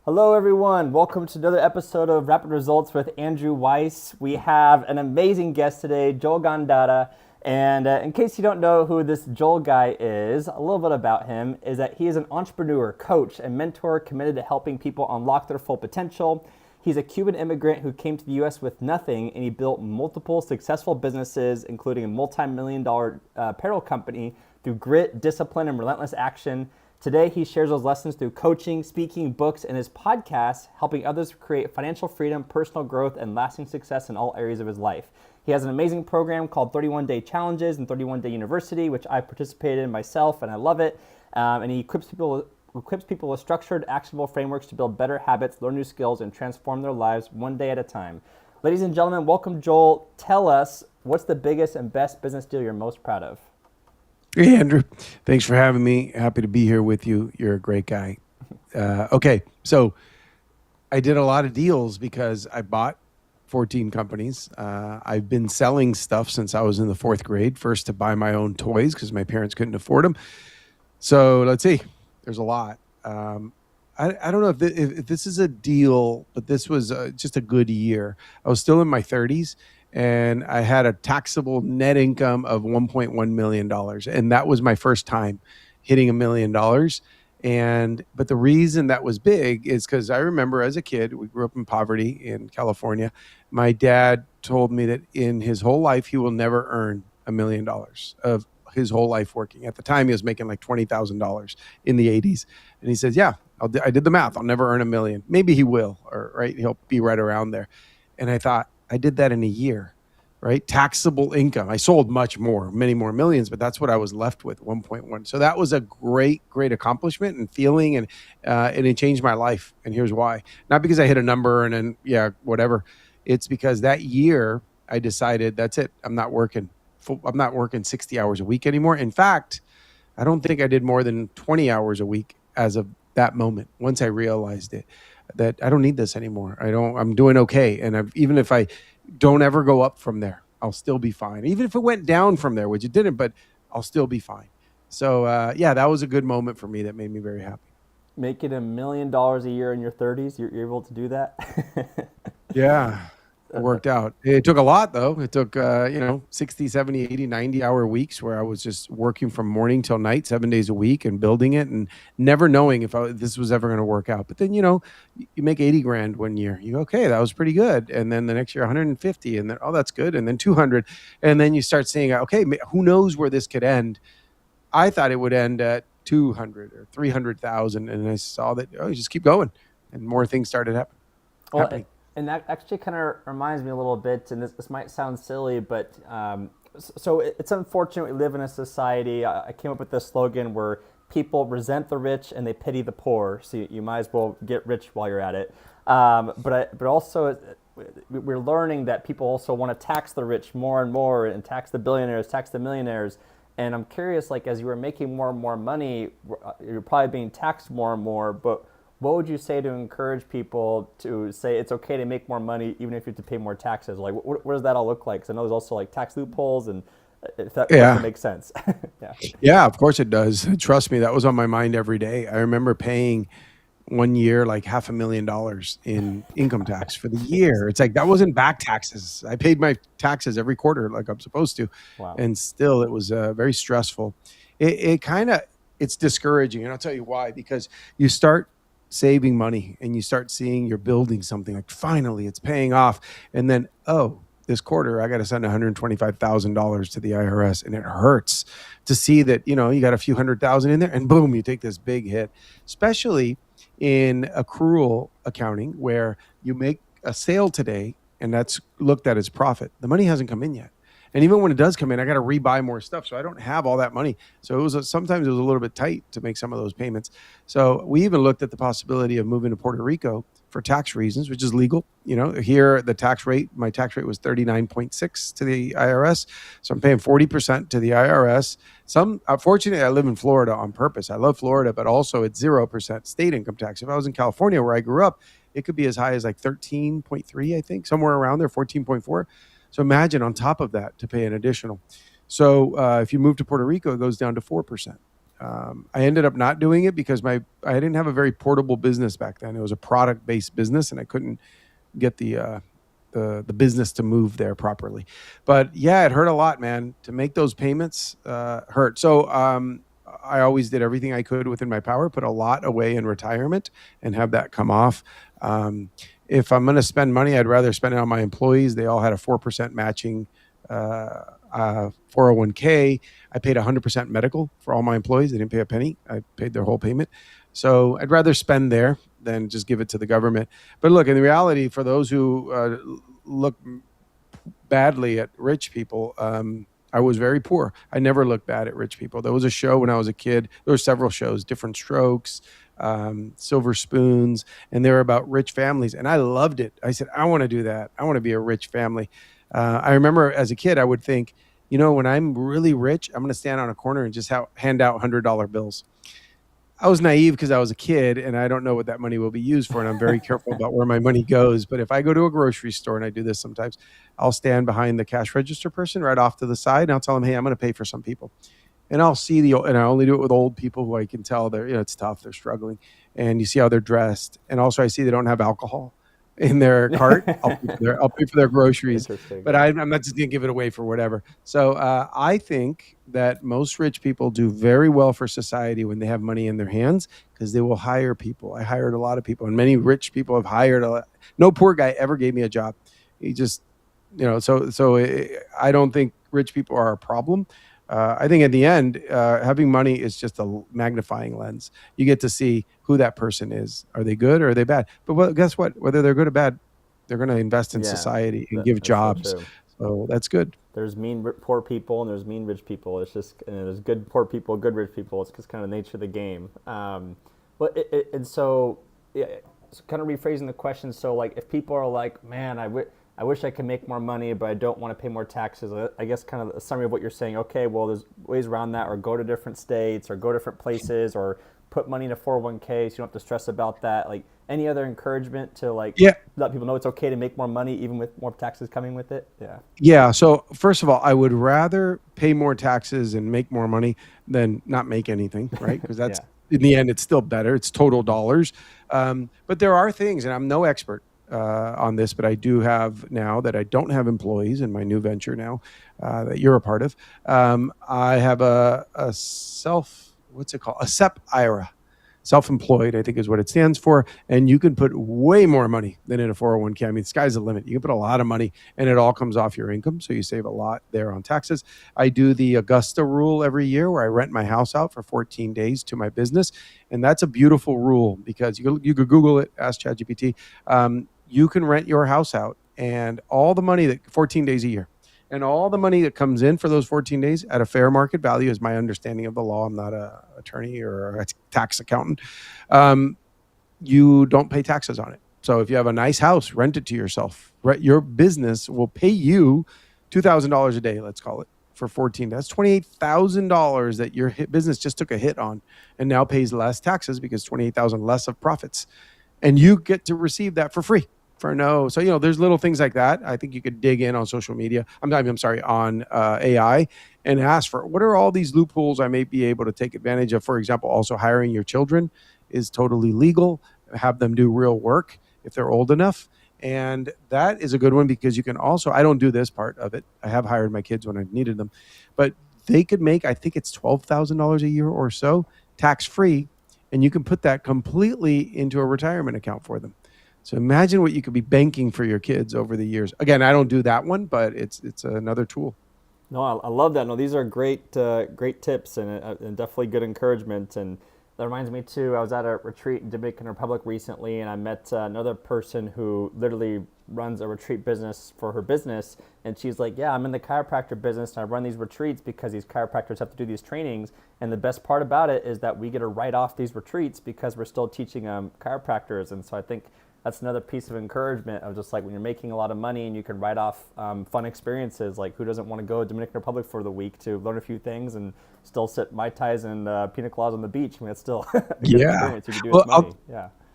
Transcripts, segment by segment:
Hello, everyone. Welcome to another episode of Rapid Results with Andrew Weiss. We have an amazing guest today, Joel Gandara. And in case you don't know who this Joel guy is, a little bit about him is that he is an entrepreneur, coach, and mentor committed to helping people unlock their full potential. He's a Cuban immigrant who came to the U.S. with nothing, and he built multiple successful businesses, including a multi-million-dollar apparel company, through grit, discipline, and relentless action. Today, he shares those lessons through coaching, speaking, books, and his podcast, helping others create financial freedom, personal growth, and lasting success in all areas of his life. He has an amazing program called 31 Day Challenges and 31 Day University, which I participated in myself, and I love it. And he equips people with structured, actionable frameworks to build better habits, learn new skills, and transform their lives one day at a time. Ladies and gentlemen, welcome, Joel. Tell us, what's the biggest and best business deal you're most proud of? Hey, Andrew. Thanks for having me. Happy to be here with you. You're a great guy. Okay, so I did a lot of deals because I bought 14 companies. I've been selling stuff since I was in the fourth grade, first to buy my own toys because my parents couldn't afford them. So let's see. There's a lot. I don't know if this is a deal, but this was just a good year. I was still in my 30s. And I had a taxable net income of $1.1 million. And that was my first time hitting $1 million. But the reason that was big is because I remember as a kid, we grew up in poverty in California. My dad told me that in his whole life, he will never earn $1 million of his whole life working. At the time, he was making like $20,000 in the 80s. And he says, yeah, I did the math. I'll never earn $1 million. Maybe he will, or right, he'll be right around there. And I thought, I did that in a year, right? Taxable income. I sold much more, many more millions, but that's what I was left with, 1.1. So that was a great accomplishment and feeling, and it changed my life. And here's why. Not because I hit a number and then, yeah, whatever. It's because that year I decided that's it. I'm not working 60 hours a week anymore. In fact, I don't think I did more than 20 hours a week as of that moment. Once I realized it, that I don't need this anymore. I'm doing okay. And even if I don't ever go up from there, I'll still be fine. Even if it went down from there, which it didn't, but I'll still be fine. So yeah, that was a good moment for me that made me very happy. Making $1 million a year in your 30s, you're able to do that? Yeah. It worked out. It took a lot though. It took, 60, 70, 80, 90-hour weeks where I was just working from morning till night, 7 days a week and building it and never knowing if this was ever going to work out. But then, you make 80 grand one year. You go, okay, that was pretty good. And then the next year, 150 and then, oh, that's good. And then 200. And then you start seeing, okay, who knows where this could end? I thought it would end at 200 or 300,000. And I saw that, you just keep going. And more things started happening. And that actually kind of reminds me a little bit, and this might sound silly, but so it's unfortunate we live in a society. I came up with this slogan where people resent the rich and they pity the poor. So you might as well get rich while you're at it. But also we're learning that people also want to tax the rich more and more and tax the billionaires, tax the millionaires. And I'm curious, like as you were making more and more money, you're probably being taxed more and more, but what would you say to encourage people to say it's okay to make more money even if you have to pay more taxes? Like, what does that all look like? Because I know there's also like tax loopholes, and if that makes sense. Yeah. Yeah, of course it does. Trust me, that was on my mind every day. I remember paying one year like $500,000 in income tax for the year. It's like that wasn't back taxes. I paid my taxes every quarter like I'm supposed to. Wow. And still it was very stressful. It's discouraging, and I'll tell you why. Because you start saving money and you start seeing you're building something, like finally it's paying off, and then this quarter I got to send $125,000 to the IRS, and it hurts to see that you got a few $100,000 in there, and boom, you take this big hit, especially in accrual accounting where you make a sale today and that's looked at as profit. The money hasn't come in yet. And even when it does come in, I got to rebuy more stuff. So I don't have all that money. So sometimes it was a little bit tight to make some of those payments. So we even looked at the possibility of moving to Puerto Rico for tax reasons, which is legal. Here my tax rate was 39.6 to the IRS. So I'm paying 40% to the IRS. Unfortunately, I live in Florida on purpose. I love Florida, but also it's 0% state income tax. If I was in California where I grew up, it could be as high as like 13.3, I think, somewhere around there, 14.4. So imagine on top of that to pay an additional. So if you move to Puerto Rico, it goes down to 4%. I ended up not doing it because I didn't have a very portable business back then. It was a product based business, and I couldn't get the business to move there properly. But yeah, it hurt a lot, man. To make those payments hurt. So I always did everything I could within my power, put a lot away in retirement, and have that come off. Um, if I'm going to spend money, I'd rather spend it on my employees. They all had a 4% matching 401k. I paid 100% medical for all my employees. They didn't pay a penny. I paid their whole payment. So I'd rather spend there than just give it to the government. But look, in reality, for those who look badly at rich people, I was very poor. I never looked bad at rich people. There was a show when I was a kid. There were several shows, Different Strokes, Silver Spoons, and they were about rich families. And I loved it. I said, I want to do that. I want to be a rich family. I remember as a kid, I would think, when I'm really rich, I'm going to stand on a corner and just hand out $100 bills. I was naive because I was a kid and I don't know what that money will be used for. And I'm very careful about where my money goes. But if I go to a grocery store, and I do this sometimes, I'll stand behind the cash register person right off to the side. And I'll tell them, hey, I'm going to pay for some people. And I'll see and I only do it with old people who I can tell it's tough. They're struggling. And you see how they're dressed. And also I see they don't have alcohol in their cart. I'll pay for their groceries, but I'm not just going to give it away for whatever. So I think that most rich people do very well for society when they have money in their hands, because they will hire people. I hired a lot of people, and many rich people have hired no poor guy ever gave me a job. He just, so I don't think rich people are a problem. I think at the end, having money is just a magnifying lens. You get to see who that person is. Are they good or are they bad? But guess what? Whether they're good or bad, they're going to invest in society and give jobs. So that's good. There's mean poor people and there's mean rich people. It's just, there's good poor people, good rich people. It's just kind of the nature of the game. So kind of rephrasing the question. So like, if people are like, man, I wish I could make more money, but I don't want to pay more taxes. I guess kind of a summary of what you're saying. Okay, well, there's ways around that, or go to different states, or go to different places, or put money in a 401k so you don't have to stress about that. Like, any other encouragement to let people know it's okay to make more money even with more taxes coming with it? Yeah. So first of all, I would rather pay more taxes and make more money than not make anything, right? Because that's in the end, it's still better. It's total dollars. But there are things, and I'm no expert on this, but I do have, now that I don't have employees in my new venture now that you're a part of, I have a SEP IRA. Self-employed, I think is what it stands for. And you can put way more money than in a 401k. I mean, sky's the limit. You can put a lot of money and it all comes off your income. So you save a lot there on taxes. I do the Augusta rule every year where I rent my house out for 14 days to my business. And that's a beautiful rule because you could Google it, ask ChatGPT. You can rent your house out and all the money 14 days a year. And all the money that comes in for those 14 days at a fair market value is my understanding of the law. I'm not an attorney or a tax accountant. You don't pay taxes on it. So if you have a nice house, rent it to yourself. Your business will pay you $2,000 a day, let's call it, for 14 days. That's $28,000 that your business just took a hit on and now pays less taxes because $28,000 less of profits. And you get to receive that for free. So there's little things like that. I think you could dig in on social media. On AI and ask for what are all these loopholes I may be able to take advantage of. For example, also hiring your children is totally legal. Have them do real work if they're old enough. And that is a good one because you can also, I don't do this part of it. I have hired my kids when I've needed them, but they could make, I think it's $12,000 a year or so tax free. And you can put that completely into a retirement account for them. So imagine what you could be banking for your kids over the years. Again, I don't do that one, but it's another tool. No, I love that. No, these are great tips and definitely good encouragement. And that reminds me too, I was at a retreat in Dominican Republic recently, and I met another person who literally runs a retreat business for her business. And she's like, yeah, I'm in the chiropractor business and I run these retreats because these chiropractors have to do these trainings. And the best part about it is that we get to write off these retreats because we're still teaching chiropractors. And so I think that's another piece of encouragement of just like when you're making a lot of money and you can write off fun experiences. Like, who doesn't want to go to Dominican Republic for the week to learn a few things and still sit Mai Tais and pina coladas on the beach? I mean, it's still a good experience you can do with money.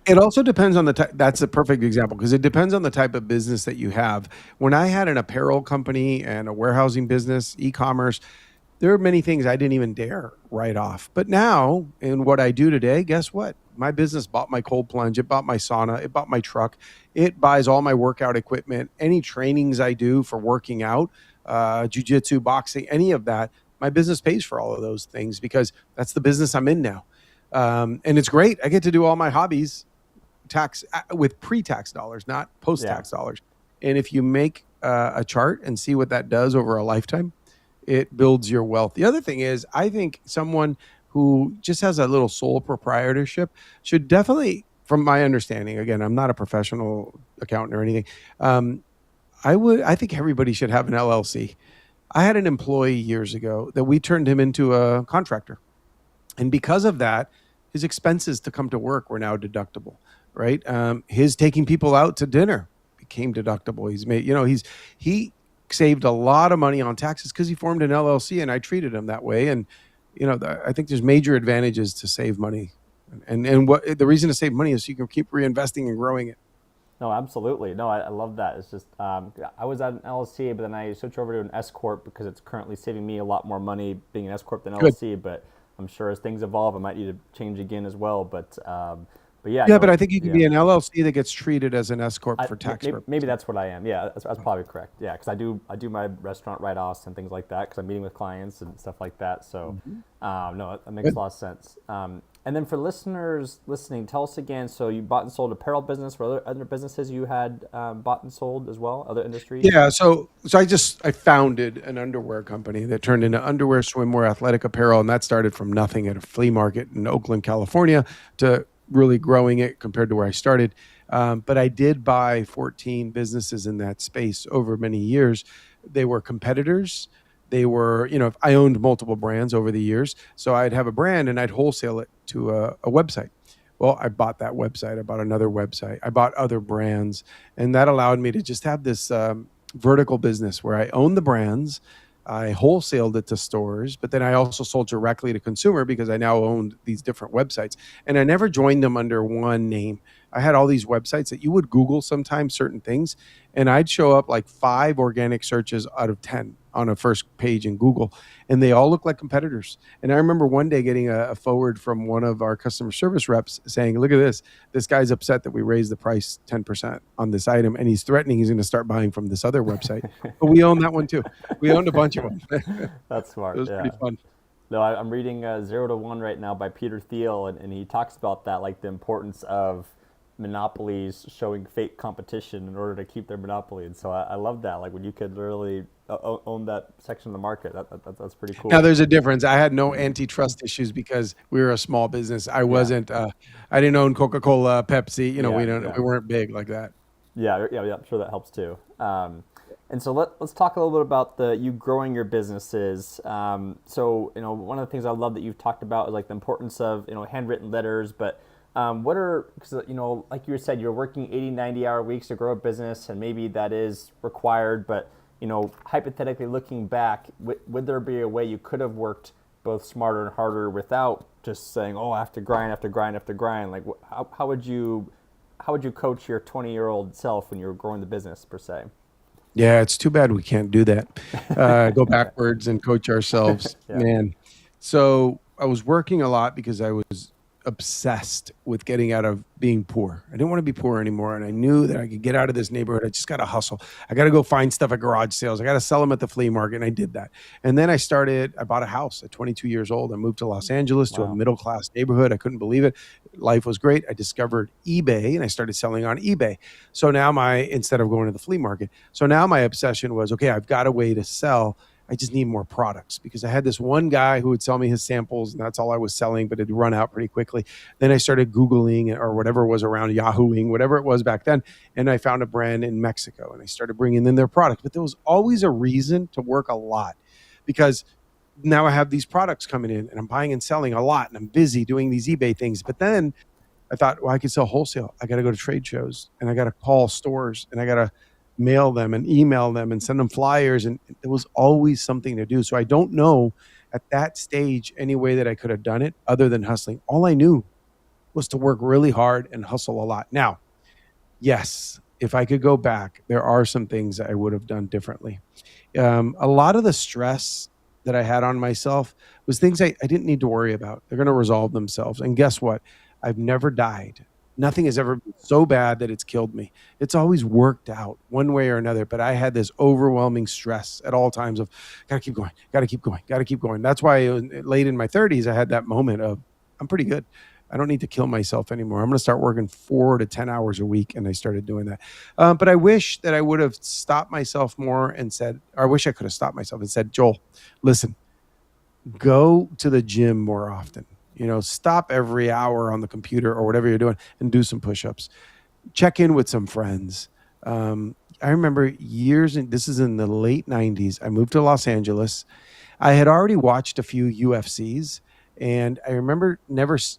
It also depends on the type. That's a perfect example because it depends on the type of business that you have. When I had an apparel company and a warehousing business, e-commerce, there are many things I didn't even dare write off. But now, in what I do today, guess what? My business bought my cold plunge, it bought my sauna, it bought my truck, it buys all my workout equipment, any trainings I do for working out, jujitsu, boxing, any of that. My business pays for all of those things because that's the business I'm in now. And it's great. I get to do all my hobbies tax with pre-tax dollars, not Yeah. post-tax dollars. And if you make a chart and see what that does over a lifetime, it builds your wealth. The other thing is, I think someone who just has a little sole proprietorship should definitely, from my understanding, again, I'm not a professional accountant or anything. Um, I think everybody should have an LLC. I had an employee years ago that we turned him into a contractor. And because of that, his expenses to come to work were now deductible, right? His taking people out to dinner became deductible. He's made, he saved a lot of money on taxes because he formed an LLC, and I treated him that way. And I think there's major advantages to save money, and what the reason to save money is you can keep reinvesting and growing it. No, absolutely. No, I love that. It's just I was at an LLC, but then I switched over to an S corp because it's currently saving me a lot more money being an S corp than Good. LLC. But I'm sure as things evolve, I might need to change again as well. But yeah, Yeah, but I think you can yeah. be an LLC that gets treated as an S corp for tax Maybe purposes. that's what I am. Yeah, that's probably correct. Yeah, because I do my restaurant write-offs and things like that because I'm meeting with clients and stuff like that. So, no, that makes a Good. lot of sense. And then for listeners listening, tell us again. So you bought and sold apparel business. Were other businesses you had bought and sold as well? Other industries? Yeah, so I founded an underwear company that turned into underwear, swimwear, athletic apparel, and that started from nothing at a flea market in Oakland, California, to really growing it compared to where I started. But I did buy 14 businesses in that space over many years. They were competitors. They were, I owned multiple brands over the years, so I'd have a brand and I'd wholesale it to a website. Well, I bought that website. I bought another website. I bought other brands. And that allowed me to just have this vertical business where I owned the brands. I wholesaled it to stores, but then I also sold directly to consumer because I now owned these different websites. And I never joined them under one name. I had all these websites that you would Google sometimes certain things, and I'd show up like 5 organic searches out of 10 on a first page in Google, and they all look like competitors. And I remember one day getting a forward from one of our customer service reps saying, "Look at this. This guy's upset that we raised the price 10% on this item, and he's threatening he's going to start buying from this other website." But we own that one too. We owned a bunch of them. That's It smart. was Yeah. pretty fun. No, I'm reading Zero to One right now by Peter Thiel, and he talks about that, like the importance of monopolies showing fake competition in order to keep their monopoly. And so I love that, like when you could literally own that section of the market. That's pretty Now cool. there's a difference. I had no antitrust issues because we were a small business. I Yeah, wasn't. I didn't own Coca-Cola, Pepsi. yeah, We weren't big like that. yeah. I'm sure that helps too. And so let's talk a little bit about you growing your businesses. So one of the things I love that you've talked about is like the importance of handwritten letters. But what are, because like you said, you're working 80, 90-hour weeks to grow a business, and maybe that is required. But hypothetically looking back, would there be a way you could have worked both smarter and harder without just saying, "Oh, I have to grind, after grind, after grind"? Like, how would you coach your 20-year-old self when you were growing the business per se? Yeah, it's too bad we can't do that. Go backwards and coach ourselves, Yeah. man. So I was working a lot because I was obsessed with getting out of being poor. I didn't want to be poor anymore, and I knew that I could get out of this neighborhood. I just got to hustle. I got to go find stuff at garage sales. I got to sell them at the flea market, and I did that. And then I bought a house at 22 years old. I moved to Los Angeles to a Wow. middle-class neighborhood. I couldn't believe it. Life was great. I discovered eBay, and I started selling on eBay. So now instead of going to the flea market, so now my obsession was, okay, I've got a way to sell. I just need more products because I had this one guy who would sell me his samples, and that's all I was selling, but it'd run out pretty quickly. Then I started Googling or whatever was around, Yahooing, whatever it was back then. And I found a brand in Mexico, and I started bringing in their product. But there was always a reason to work a lot because now I have these products coming in and I'm buying and selling a lot, and I'm busy doing these eBay things. But then I thought, well, I could sell wholesale. I got to go to trade shows, and I got to call stores, and I got to mail them and email them and send them flyers. And there was always something to do. So I don't know at that stage any way that I could have done it other than hustling. All I knew was to work really hard and hustle a lot. Now, yes, if I could go back, there are some things I would have done differently. A lot of the stress that I had on myself was things I didn't need to worry about. They're going to resolve themselves. And guess what? I've never died. Nothing has ever been so bad that it's killed me. It's always worked out one way or another. But I had this overwhelming stress at all times of got to keep going, got to keep going, got to keep going. That's why late in my 30s, I had that moment of I'm pretty good. I don't need to kill myself anymore. I'm going to start working 4 to 10 hours a week. And I started doing that. But I wish that I would have stopped myself more and said, or I wish I could have stopped myself and said, Joel, listen, go to the gym more often. Stop every hour on the computer or whatever you're doing and do some push-ups. Check in with some friends. I remember years, and this is in the late 90s. I moved to Los Angeles. I had already watched a few UFCs, and I remember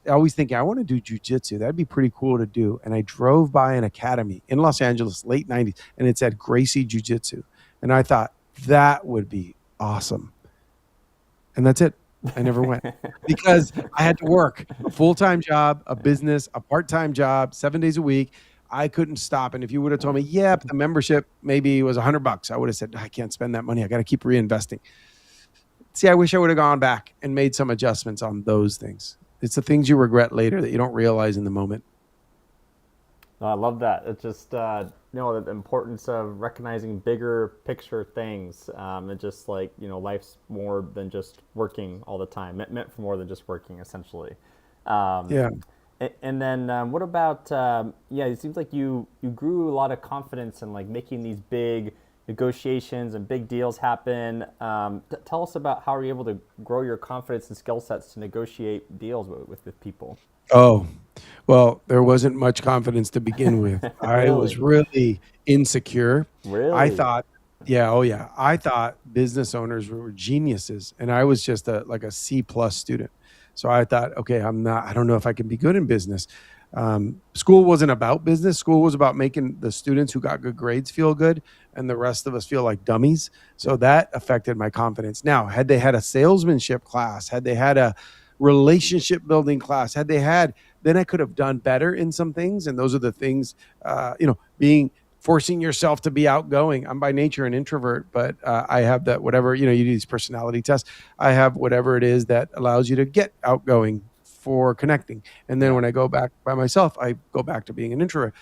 always thinking, I want to do jujitsu. That'd be pretty cool to do. And I drove by an academy in Los Angeles, late 90s, and it said Gracie Jiu-Jitsu. And I thought that would be awesome. And that's it. I never went because I had to work a full-time job, a business, a part-time job, 7 days a week. I couldn't stop. And if you would have told me, yeah, the membership maybe was $100, I would have said, I can't spend that money. I got to keep reinvesting. See, I wish I would have gone back and made some adjustments on those things. It's the things you regret later that you don't realize in the moment. No, I love that. It's just the importance of recognizing bigger picture things, and just like life's more than just working all the time. Meant for more than just working, essentially. Yeah. And then what about yeah? It seems like you grew a lot of confidence in like making these big negotiations and big deals happen. Tell us about how you're able to grow your confidence and skill sets to negotiate deals with people. Oh, well, there wasn't much confidence to begin with. I was Really, really insecure. I really. thought, yeah, oh yeah, I thought business owners were geniuses, and I was just like a C plus student. So I thought, okay, I'm not. I don't know if I can be good in business. School wasn't about business. School was about making the students who got good grades feel good, and the rest of us feel like dummies. So Yep. that affected my confidence. Now, had they had a salesmanship class, had they had a relationship building class, had they had, then I could have done better in some things. And those are the things, being forcing yourself to be outgoing. I'm by nature an introvert, but I have that whatever, you do these personality tests. I have whatever it is that allows you to get outgoing for connecting. And then Yeah. when I go back by myself, I go back to being an introvert.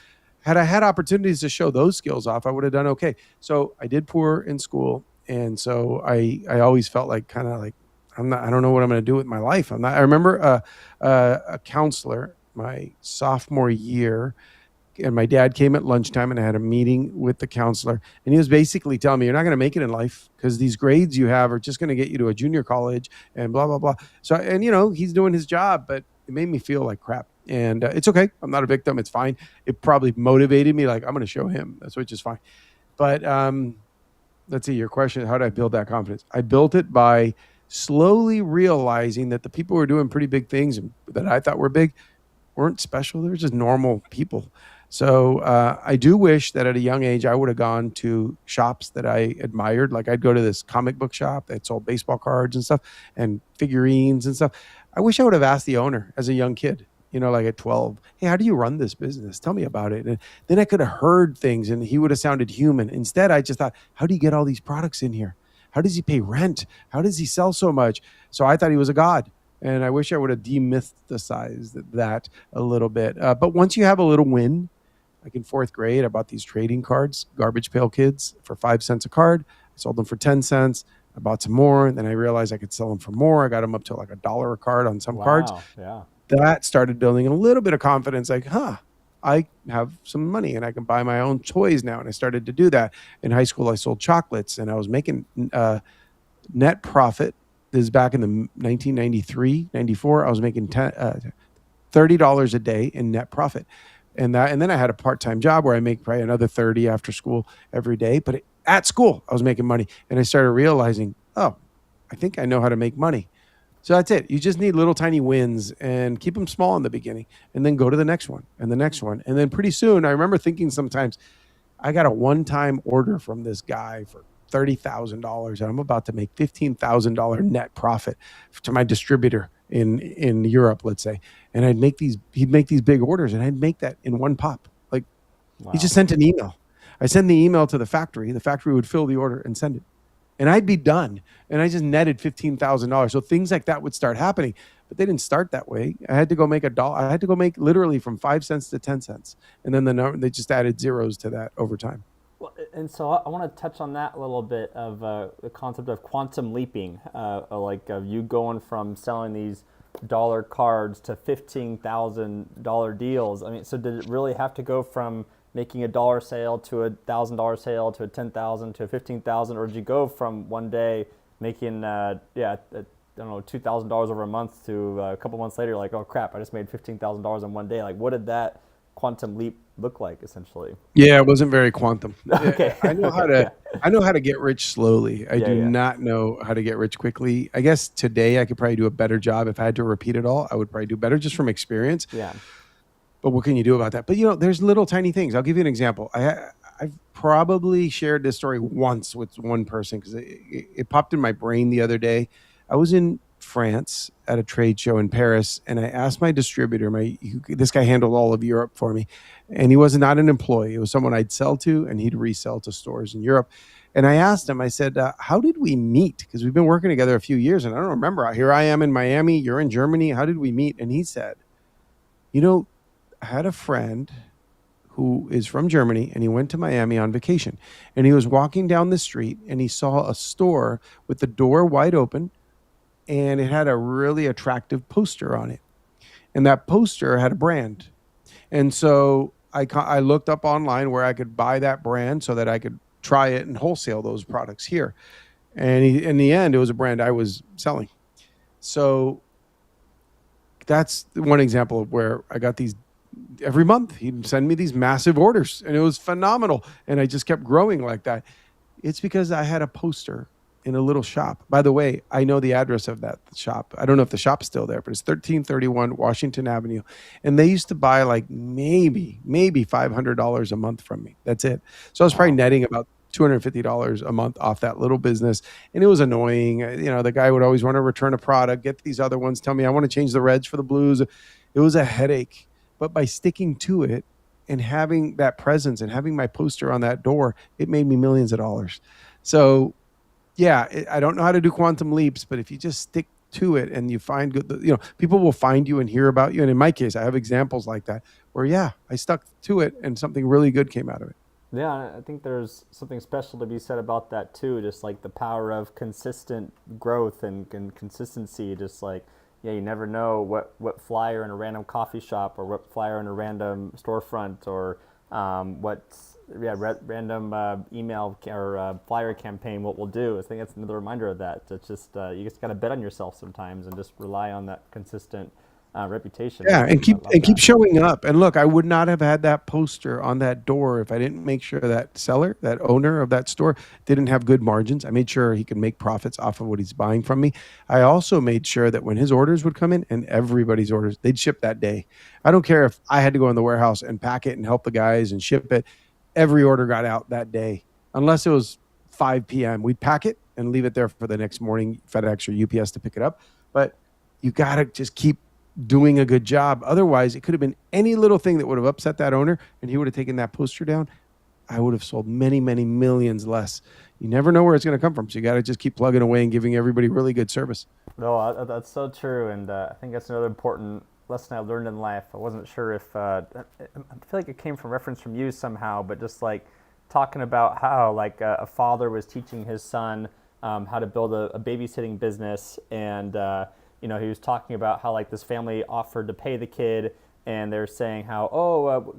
Had I had opportunities to show those skills off, I would have done okay. So I did poor in school. And so I always felt like kind of like, I don't know what I'm going to do with my life. I remember a counselor my sophomore year, and my dad came at lunchtime and I had a meeting with the counselor, and he was basically telling me, you're not going to make it in life because these grades you have are just going to get you to a junior college and blah, blah, blah. So, and he's doing his job, but it made me feel like crap. And it's okay. I'm not a victim. It's fine. It probably motivated me. Like, I'm going to show him. That's which is fine. But let's see, your question, how did I build that confidence? I built it by slowly realizing that the people who were doing pretty big things and that I thought were big weren't special. They were just normal people. So I do wish that at a young age I would have gone to shops that I admired. Like I'd go to this comic book shop that sold baseball cards and stuff and figurines and stuff. I wish I would have asked the owner as a young kid, like at 12, hey, how do you run this business? Tell me about it. And then I could have heard things and he would have sounded human. Instead, I just thought, how do you get all these products in here? How does he pay rent? How does he sell so much? So I thought he was a god. And I wish I would have demythicized that a little bit. But once you have a little win, like in fourth grade, I bought these trading cards, Garbage Pail Kids, for 5 cents a card. I sold them for 10 cents. I bought some more. And then I realized I could sell them for more. I got them up to like $1 a card on some cards. Wow. Yeah. That started building a little bit of confidence. Like, I have some money and I can buy my own toys now. And I started to do that. In high school, I sold chocolates and I was making net profit. This is back in the 1993, 94. I was making $30 a day in net profit. And then I had a part-time job where I make probably another 30 after school every day. But at school, I was making money. And I started realizing, oh, I think I know how to make money. So that's it. You just need little tiny wins and keep them small in the beginning and then go to the next one and the next one. And then pretty soon, I remember thinking sometimes, I got a one-time order from this guy for $30,000 and I'm about to make $15,000 net profit to my distributor in Europe, let's say. And he'd make these big orders and I'd make that in one pop. Like he Wow. just sent an email. I send the email to the factory. The factory would fill the order and send it. and I'd be done. And I just netted $15,000. So things like that would start happening, but they didn't start that way. I had to go make a dollar. I had to go make literally from 5 cents to 10 cents, and then they just added zeros to that over time. Well, and so I want to touch on that a little bit of the concept of quantum leaping, like you going from selling these dollar cards to $15,000 deals. I mean, so did it really have to go from making a dollar sale to $1,000 sale to a 10,000 to a 15,000, or did you go from one day making I don't know, $2,000 over a month to a couple months later, like, oh crap, I just made $15,000 in one day. Like, what did that quantum leap look like essentially? Yeah, it wasn't very quantum. Okay. I know how to I know how to get rich slowly. I do Yeah. not know how to get rich quickly. I guess today I could probably do a better job. If I had to repeat it all, I would probably do better just from experience. Yeah. But what can you do about that? But there's little tiny things. I'll give you an example. I've probably shared this story once with one person because it popped in my brain the other day. I was in France at a trade show in Paris, and I asked my distributor, this guy handled all of Europe for me, and he was not an employee. It was someone I'd sell to, and he'd resell to stores in Europe. And I asked him, I said, how did we meet? Because we've been working together a few years, and I don't remember. Here I am in Miami, you're in Germany. How did we meet? And he said, I had a friend who is from Germany, and he went to Miami on vacation, and he was walking down the street, and he saw a store with the door wide open, and it had a really attractive poster on it, and that poster had a brand. And so I looked up online where I could buy that brand so that I could try it and wholesale those products here. And in the end, it was a brand I was selling. So that's one example of where I got these every month. He'd send me these massive orders, and it was phenomenal. And I just kept growing like that. It's because I had a poster in a little shop. By the way, I know the address of that shop. I don't know if the shop's still there, but it's 1331 Washington Avenue. And they used to buy like maybe $500 a month from me. That's it. So I was probably netting about $250 a month off that little business. And it was annoying. The guy would always want to return a product, get these other ones, tell me I want to change the reds for the blues. It was a headache. But by sticking to it and having that presence and having my poster on that door, it made me millions of dollars. So yeah, I don't know how to do quantum leaps, but if you just stick to it and you find good, people will find you and hear about you. And in my case, I have examples like that where, I stuck to it and something really good came out of it. Yeah, I think there's something special to be said about that too. Just like the power of consistent growth and consistency. Just like, you never know what flyer in a random coffee shop or what flyer in a random storefront or random email or flyer campaign what we'll do. I think that's another reminder of that. It's just you just got to bet on yourself sometimes and just rely on that consistent reputation. Yeah, and keep that. showing up. And look, I would not have had that poster on that door if I didn't make sure that seller, that owner of that store, didn't have good margins. I made sure he could make profits off of what he's buying from me. I also made sure that when his orders would come in, and everybody's orders, they'd ship that day. I don't care if I had to go in the warehouse and pack it and help the guys and ship it. Every order got out that day, unless it was 5 p.m. We'd pack it and leave it there for the next morning, FedEx or UPS to pick it up. But you got to just keep doing a good job. Otherwise, it could have been any little thing that would have upset that owner, and he would have taken that poster down. I would have sold many, many millions less. You never know where it's going to come from. So you got to just keep plugging away and giving everybody really good service. No, that's so true. And I think that's another important lesson I learned in life. I wasn't sure if, I feel like it came from reference from you somehow, but just like talking about how like a father was teaching his son how to build a babysitting business. And, he was talking about how like this family offered to pay the kid, and they're saying how,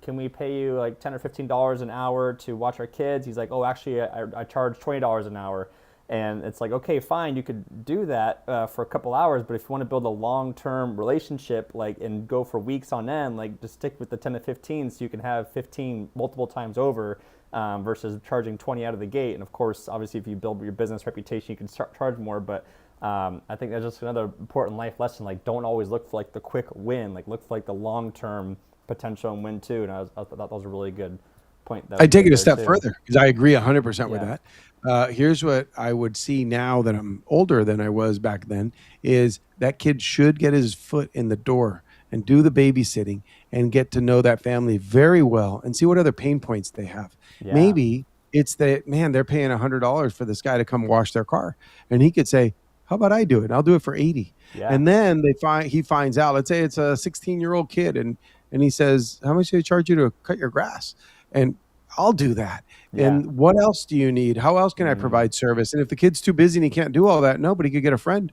can we pay you like $10 or $15 an hour to watch our kids? He's like, oh, actually, I charge $20 an hour. And it's like, okay, fine, you could do that for a couple hours, but if you want to build a long-term relationship, and go for weeks on end, just stick with the 10 to 15 so you can have 15 multiple times over versus charging 20 out of the gate. And of course, obviously, if you build your business reputation, you can charge more, but I think that's just another important life lesson. Don't always look for the quick win. Look for the long-term potential and win too. And I thought that was a really good point. I take it a step further because I agree 100% with that. Here's what I would see now that I'm older than I was back then is that kid should get his foot in the door and do the babysitting and get to know that family very well and see what other pain points they have. Yeah. Maybe It's that, man, they're paying $100 for this guy to come wash their car, and he could say, "How about I do it? I'll do it for 80." Yeah. And then he finds out. Let's say it's a 16-year-old kid, and he says, "How much do they charge you to cut your grass?" And I'll do that. Yeah. And what else do you need? How else can I Mm, provide service? And if the kid's too busy and he can't do all that, nobody could get a friend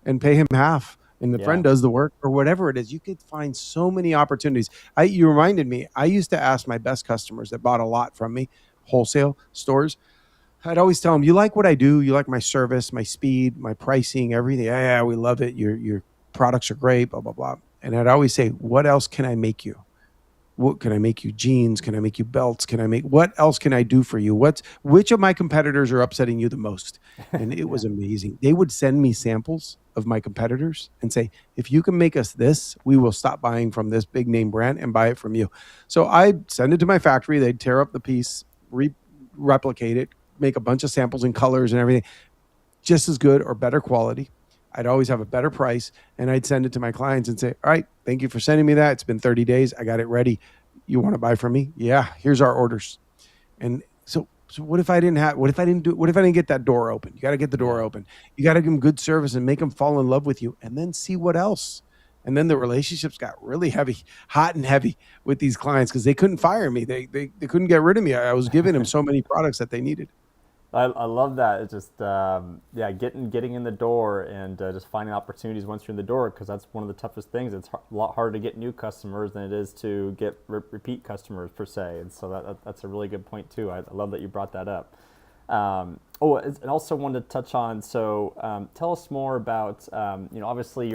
and pay him half, and the yeah. friend does the work or whatever it is. You could find so many opportunities. You reminded me, I used to ask my best customers that bought a lot from me, wholesale stores. I'd always tell them, "You like what I do? You like my service, my speed, my pricing, everything? Yeah, yeah, we love it. Your products are great, blah blah blah." And I'd always say, "What else can I make you? What can I make you? Jeans? Can I make you belts? Can I make what else can I do for you? Which of my competitors are upsetting you the most?" And it Yeah. was amazing. They would send me samples of my competitors and say, "If you can make us this, we will stop buying from this big name brand and buy it from you." So I'd send it to my factory. They'd tear up the piece, replicate it, make a bunch of samples and colors and everything, just as good or better quality. I'd always have a better price, and I'd send it to my clients and say, "All right, thank you for sending me that. It's been 30 days. I got it ready. You want to buy from me? Yeah, here's our orders." And so what if I didn't have, what if I didn't get that door open? You got to get the door Yeah. open. You got to give them good service and make them fall in love with you, and then see what else. And then the relationships got really heavy, hot and heavy with these clients because they couldn't fire me. They couldn't get rid of me. I was giving them so many products that they needed. I love that. It's just yeah, getting in the door and just finding opportunities once you're in the door, because that's one of the toughest things. It's a lot harder to get new customers than it is to get repeat customers per se. And so that's a really good point too. I love that you brought that up. And also wanted to touch on. So tell us more about obviously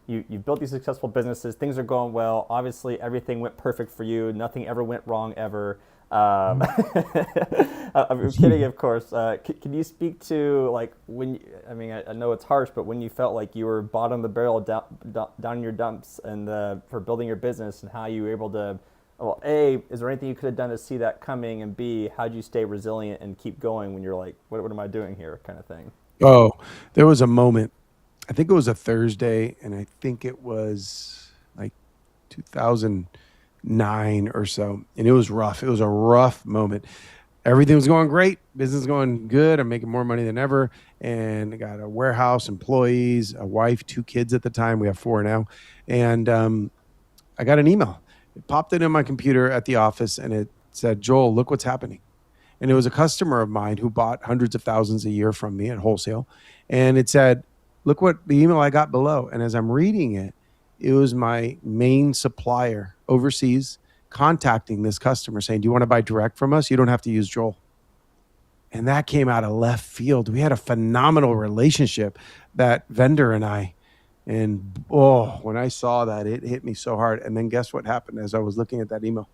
you built these successful businesses. Things are going well. Obviously, everything went perfect for you. Nothing ever went wrong ever. I'm kidding, of course. Can you speak to like when? I mean, I know it's harsh, but when you felt like you were bottom of the barrel down in your dumps and for building your business, and how you were able to, well, A, is there anything you could have done to see that coming, and B, how'd you stay resilient and keep going when you're like, what am I doing here, kind of thing? Oh, there was a moment. I think it was a Thursday, and I think it was like 2009 or so, and it was rough. It was a rough moment. Everything was going great, business going good. I'm making more money than ever, and I got a warehouse, employees, a wife, two kids at the time. We have four now, and I got an email. It popped in my computer at the office, and it said, "Joel, look what's happening." And it was a customer of mine who bought hundreds of thousands a year from me at wholesale. And it said, "Look what the email I got below." And as I'm reading it, it was my main supplier overseas contacting this customer saying, "Do you want to buy direct from us? You don't have to use Joel." And that came out of left field. We had a phenomenal relationship, that vendor and I. And oh, when I saw that, it hit me so hard. And then guess what happened as I was looking at that email?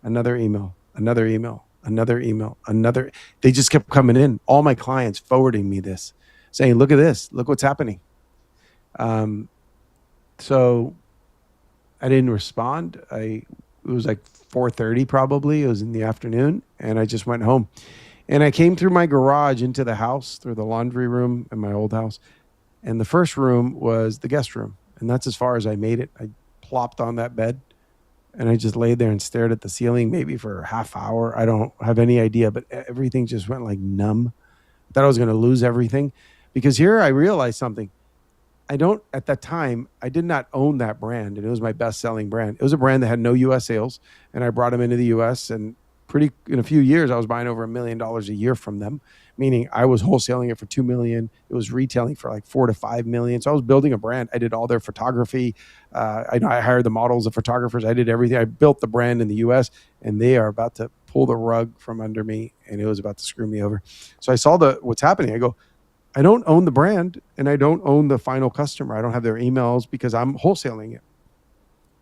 Another email, another email, another email, another. They just kept coming in. All my clients forwarding me this, saying, "Look at this. Look what's happening." Um, so I didn't respond. It was like 4:30 probably. It was in the afternoon, and I just went home. And I came through my garage into the house, through the laundry room in my old house. And the first room was the guest room. And that's as far as I made it. I plopped on that bed and I just laid there and stared at the ceiling maybe for a half hour. I don't have any idea, but everything just went like numb. I thought I was going to lose everything, because here I realized something. I don't, at that time, I did not own that brand, and it was my best selling brand. It was a brand that had no US sales, and I brought them into the US, and in a few years, I was buying over $1 million a year from them, meaning I was wholesaling it for 2 million. It was retailing for like 4 to 5 million. So I was building a brand. I did all their photography. I hired the models, the photographers. I did everything. I built the brand in the US, and they are about to pull the rug from under me, and it was about to screw me over. So I saw what's happening. I go, I don't own the brand, and I don't own the final customer. I don't have their emails because I'm wholesaling it.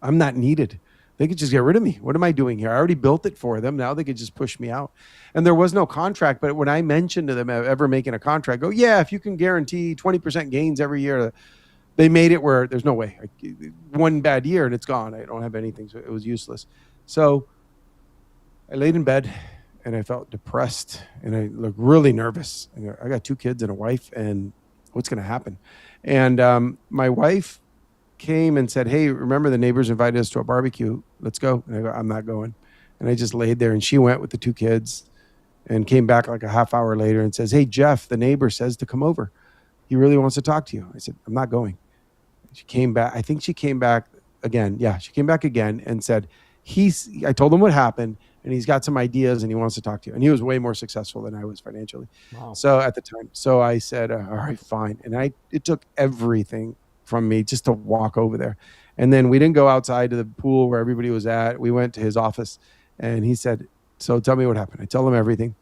I'm not needed. They could just get rid of me. What am I doing here? I already built it for them. Now they could just push me out. And there was no contract. But when I mentioned to them ever making a contract, go, yeah, if you can guarantee 20% gains every year, they made it where there's no way. One bad year and it's gone. I don't have anything. So it was useless. So I laid in bed and I felt depressed and I looked really nervous. I got two kids and a wife, and what's going to happen? And my wife came and said, "Hey, remember the neighbors invited us to a barbecue? Let's go." And I go, "I'm not going." And I just laid there, and she went with the two kids. and came back like a half hour later and says, "Hey, Jeff, the neighbor says to come over. He really wants to talk to you." I said, "I'm not going." She came back. I think she came back again. Yeah, she came back again and said, I told him what happened and he's got some ideas and he wants to talk to you. And he was way more successful than I was financially. Wow. So at the time, so I said, all right, fine. And it took everything from me just to walk over there. And then we didn't go outside to the pool where everybody was at. We went to his office and he said, "So tell me what happened." I tell him everything.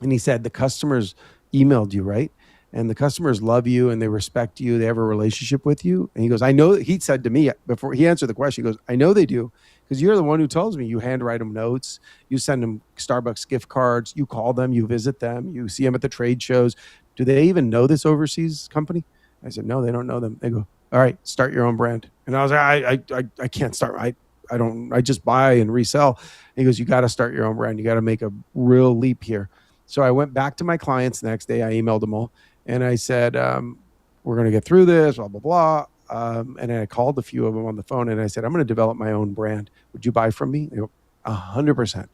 And he said, "The customers emailed you, right? And the customers love you and they respect you. They have a relationship with you." And he goes, "I know." He said to me before he answered the question, he goes, "I know they do, because you're the one who tells me you handwrite them notes, you send them Starbucks gift cards, you call them, you visit them, you see them at the trade shows. Do they even know this overseas company?" I said, "No, they don't know them." They go, "All right, start your own brand." And I was like, I can't start. I just buy and resell. And he goes, "You got to start your own brand. You got to make a real leap here." So I went back to my clients the next day. I emailed them all and I said, "We're going to get through this, blah, blah, blah." And then I called a few of them on the phone and I said, "I'm going to develop my own brand. Would you buy from me?" They go, 100%.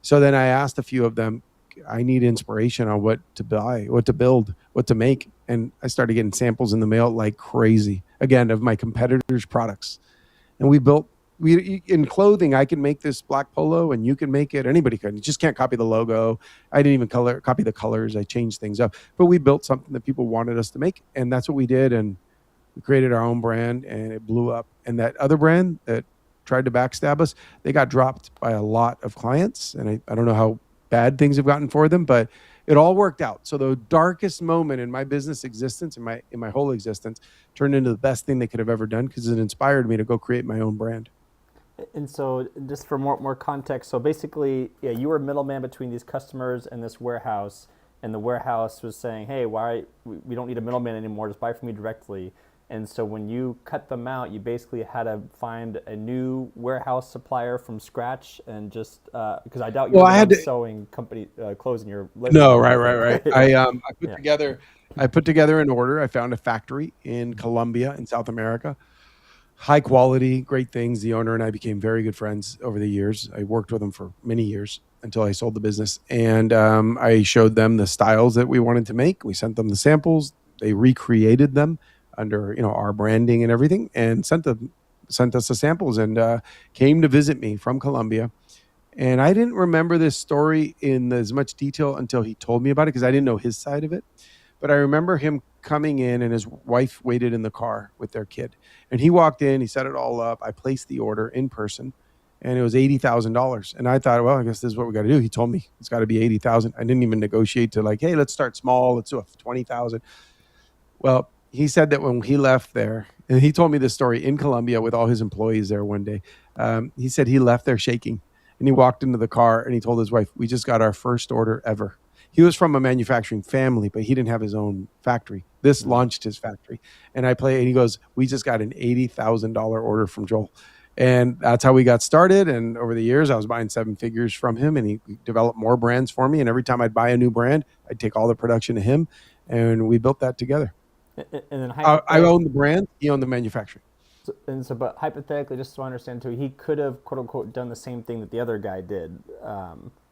So then I asked a few of them, "I need inspiration on what to buy, what to build, what to make." And I started getting samples in the mail like crazy, again, of my competitors' products. And we in clothing, I can make this black polo and you can make it. Anybody can. You just can't copy the logo. I didn't even copy the colors. I changed things up. But we built something that people wanted us to make. And that's what we did. And we created our own brand and it blew up. And that other brand that tried to backstab us, they got dropped by a lot of clients. And I don't know how bad things have gotten for them, but it all worked out. So the darkest moment in my business existence, in my whole existence, turned into the best thing they could have ever done, because it inspired me to go create my own brand. And so, just for more context, so basically, yeah, you were a middleman between these customers and this warehouse, and the warehouse was saying, "Hey, why we don't need a middleman anymore? Just buy from me directly." And so, when you cut them out, you basically had to find a new warehouse supplier from scratch, and just because I doubt you Well, were the I had one to. sewing company clothes in your living No, room or right, right, anything, right. right? Yeah. I put together an order. I found a factory in Colombia in South America. High quality, great things. The owner and I became very good friends over the years. I worked with him for many years until I sold the business. And I showed them the styles that we wanted to make. We sent them the samples. They recreated them under, our branding and everything, and sent us the samples, and came to visit me from Colombia. And I didn't remember this story in as much detail until he told me about it, because I didn't know his side of it. But I remember him coming in and his wife waited in the car with their kid. And he walked in, he set it all up. I placed the order in person and it was $80,000. And I thought, well, I guess this is what we got to do. He told me it's got to be 80,000. I didn't even negotiate to like, hey, let's start small. Let's do a 20,000. Well, he said that when he left there, and he told me this story in Colombia with all his employees there one day. He said he left there shaking, and he walked into the car and he told his wife, "We just got our first order ever." He was from a manufacturing family, but he didn't have his own factory. This launched his factory. And and he goes, "We just got an $80,000 order from Joel." And that's how we got started. And over the years, I was buying seven figures from him, and he developed more brands for me. And every time I'd buy a new brand, I'd take all the production to him, and we built that together. And then I own the brand, he owned the manufacturing. but hypothetically, just so I understand too, he could have quote unquote done the same thing that the other guy did,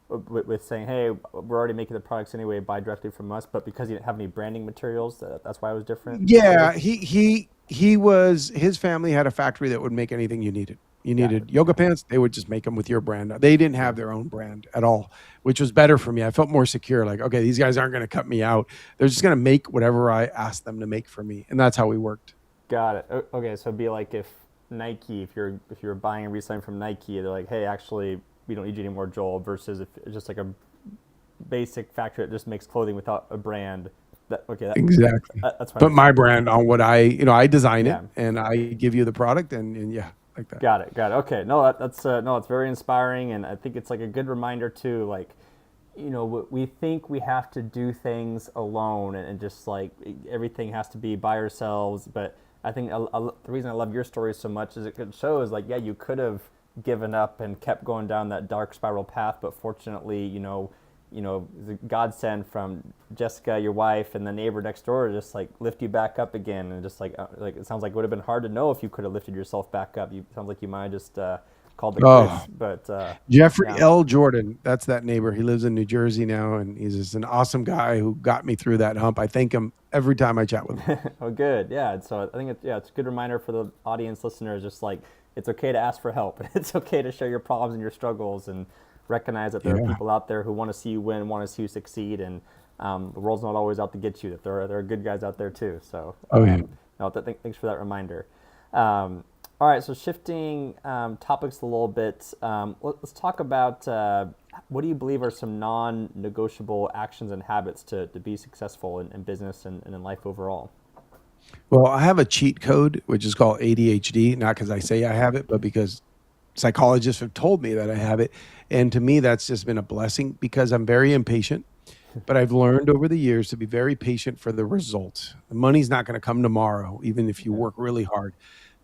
with saying, "Hey, we're already making the products anyway, buy directly from us." But because he didn't have any branding materials, that's why it was different. Yeah, his family had a factory that would make anything you needed. You Got it. needed yoga pants, they would just make them with your brand. They didn't have their own brand at all, which was better for me. I felt more secure. Like, okay, these guys aren't going to cut me out. They're just going to make whatever I asked them to make for me, and that's how we worked. Got it. Okay, so it'd be like if Nike, if you're buying and reselling from Nike, they're like, "Hey, actually, we don't need you anymore, Joel." Versus if it's just like a basic factory that just makes clothing without a brand. Exactly. That's my Put my understanding. brand on what I design it Yeah. and I give you the product, and yeah, like that. Got it. Got it. Okay. No, that's no, it's very inspiring, and I think it's like a good reminder too. Like, we think we have to do things alone, and just like everything has to be by ourselves. But I think the reason I love your story so much is it shows like, yeah, you could have given up and kept going down that dark spiral path, but fortunately, the godsend from Jessica, your wife, and the neighbor next door, just like lift you back up again, and just like it sounds like it would have been hard to know if you could have lifted yourself back up. Sounds like you might have just called the Oh, grits. But Jeffrey yeah, L. Jordan, that's that neighbor. He lives in New Jersey now, and he's just an awesome guy who got me through that hump. I thank him every time I chat with him. oh, good. Yeah. And so I think it's a good reminder for the audience listeners, just like it's okay to ask for help. It's okay to share your problems and your struggles, and recognize that there are Yeah. people out there who want to see you win, want to see you succeed, and the world's not always out to get you. That there are good guys out there too. So Oh, yeah. no, thanks for that reminder. All right, so shifting topics a little bit, let's talk about what do you believe are some non-negotiable actions and habits to be successful in business and in life overall? Well, I have a cheat code, which is called ADHD, not because I say I have it, but because psychologists have told me that I have it. And to me, that's just been a blessing because I'm very impatient. But I've learned over the years to be very patient for the result. The money's not going to come tomorrow, even if you Yeah. work really hard.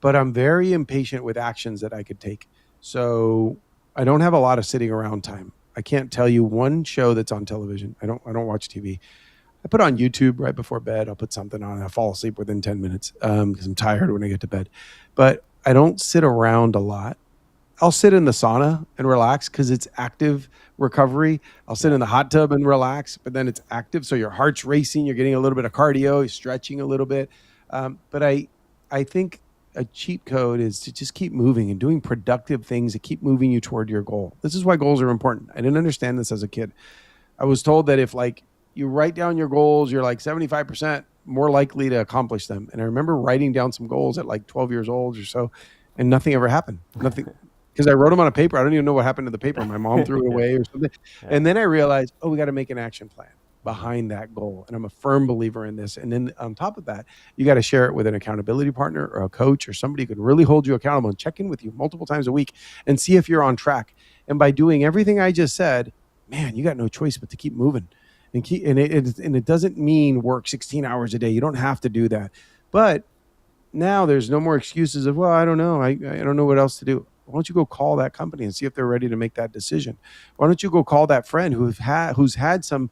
But I'm very impatient with actions that I could take. So I don't have a lot of sitting around time. I can't tell you one show that's on television. I don't watch TV. I put on YouTube right before bed. I'll put something on. I fall asleep within 10 minutes because I'm tired when I get to bed. But I don't sit around a lot. I'll sit in the sauna and relax because it's active recovery. I'll sit Yeah. in the hot tub and relax, but then it's active. So your heart's racing. You're getting a little bit of cardio. You're stretching a little bit. But I think a cheat code is to just keep moving and doing productive things that keep moving you toward your goal. This is why goals are important. I didn't understand this as a kid. I was told that if like you write down your goals, you're like 75% more likely to accomplish them. And I remember writing down some goals at like 12 years old or so, and nothing ever happened. Nothing, because I wrote them on a paper. I don't even know what happened to the paper. My mom threw it Yeah. away or something. Yeah. And then I realized, oh, we got to make an action plan behind that goal. And I'm a firm believer in this. And then on top of that, you got to share it with an accountability partner or a coach or somebody who can really hold you accountable and check in with you multiple times a week and see if you're on track. And by doing everything I just said, man, you got no choice but to keep moving. And it doesn't mean work 16 hours a day. You don't have to do that. But now there's no more excuses of, well, I don't know. I don't know what else to do. Why don't you go call that company and see if they're ready to make that decision? Why don't you go call that friend who's had some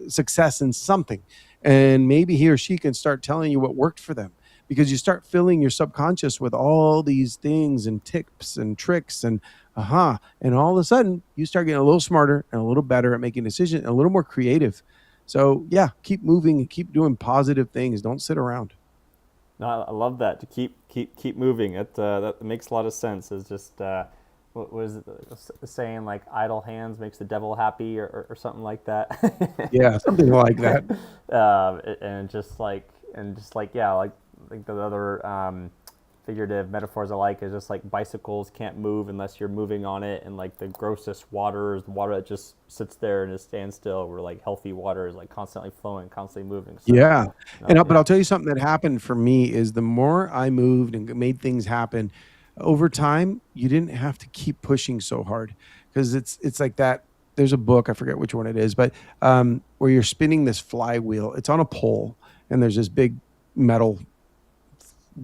success in something, and maybe he or she can start telling you what worked for them, because you start filling your subconscious with all these things and tips and tricks and and all of a sudden you start getting a little smarter and a little better at making decisions and a little more creative. So yeah, keep moving and keep doing positive things. Don't sit around. No, I love that, to keep moving. That makes a lot of sense. It's just what was it, the saying, like idle hands makes the devil happy, or something like that. Yeah, something like that. And just like yeah, like the other figurative metaphors I like is just like bicycles can't move unless you're moving on it, and like the grossest water is the water that just sits there and is standstill, where like healthy water is like constantly flowing, constantly moving. So Yeah. But yeah, I'll tell you something that happened for me is the more I moved and made things happen over time, you didn't have to keep pushing so hard, because it's like that. There's a book, I forget which one it is, but where you're spinning this flywheel. It's on a pole, and there's this big metal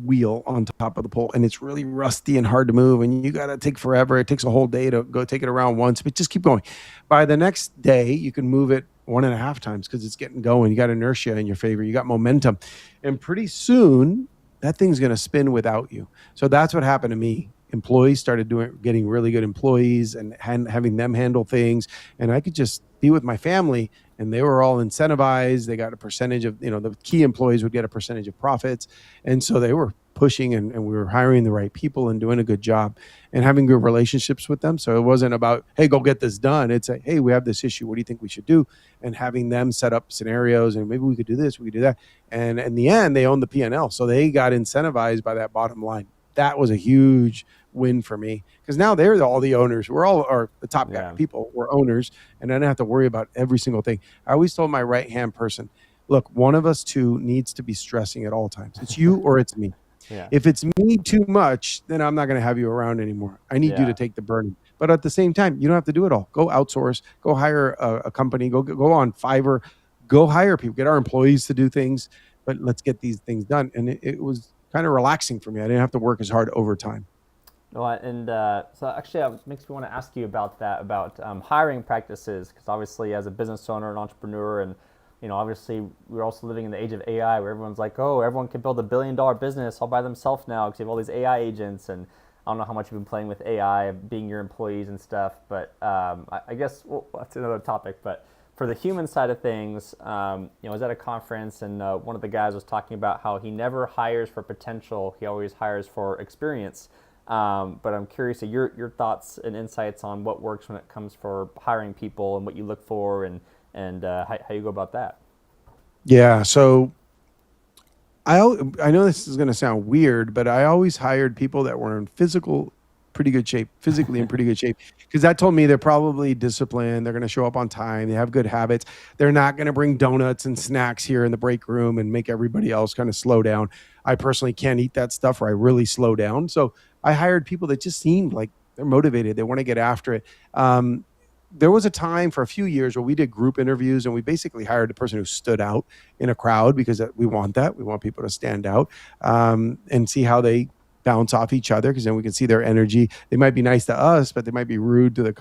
wheel on top of the pole, and it's really rusty and hard to move, and you got to take forever. It takes a whole day to go take it around once, but just keep going. By the next day you can move it one and a half times because it's getting going. You got inertia in your favor, you got momentum, and pretty soon that thing's going to spin without you. So that's what happened to me. Employees started getting really good employees and having them handle things, and I could just be with my family, and they were all incentivized. They got a percentage of, the key employees would get a percentage of profits. And so they were pushing, and we were hiring the right people and doing a good job and having good relationships with them. So it wasn't about, hey, go get this done. It's a, hey, we have this issue. What do you think we should do? And having them set up scenarios, and maybe we could do this, we could do that. And in the end, they owned the P&L. So they got incentivized by that bottom line. That was a huge win for me, because now they're all the owners. We're all, or the top guy yeah, people, we're owners, and I don't have to worry about every single thing. I always told my right hand person, look, one of us two needs to be stressing at all times. It's you or it's me. yeah, If it's me too much, then I'm not going to have you around anymore. I need you to yeah. take the burden. But at the same time, you don't have to do it all. Go outsource, go hire a company, go on Fiverr, go hire people, get our employees to do things, but let's get these things done. And it was kind of relaxing for me. I didn't have to work as hard over time. No, and so actually, it makes me want to ask you about that, about hiring practices, because obviously, as a business owner and entrepreneur, and obviously, we're also living in the age of AI, where everyone's like, oh, everyone can build $1 billion business all by themselves now because you have all these AI agents, and I don't know how much you've been playing with AI, being your employees and stuff, but I guess that's another topic. But for the human side of things, I was at a conference and one of the guys was talking about how he never hires for potential; he always hires for experience. But I'm curious to your thoughts and insights on what works when it comes for hiring people and what you look for and how you go about that. Yeah. So I know this is going to sound weird, but I always hired people that were in pretty good shape, physically in pretty good shape, because that told me they're probably disciplined. They're going to show up on time. They have good habits. They're not going to bring donuts and snacks here in the break room and make everybody else kind of slow down. I personally can't eat that stuff, or I really slow down. So I hired people that just seemed like they're motivated. They want to get after it. There was a time for a few years where we did group interviews and we basically hired the person who stood out in a crowd, because we want that. We want people to stand out, and see how they bounce off each other, because then we can see their energy. They might be nice to us, but they might be rude to the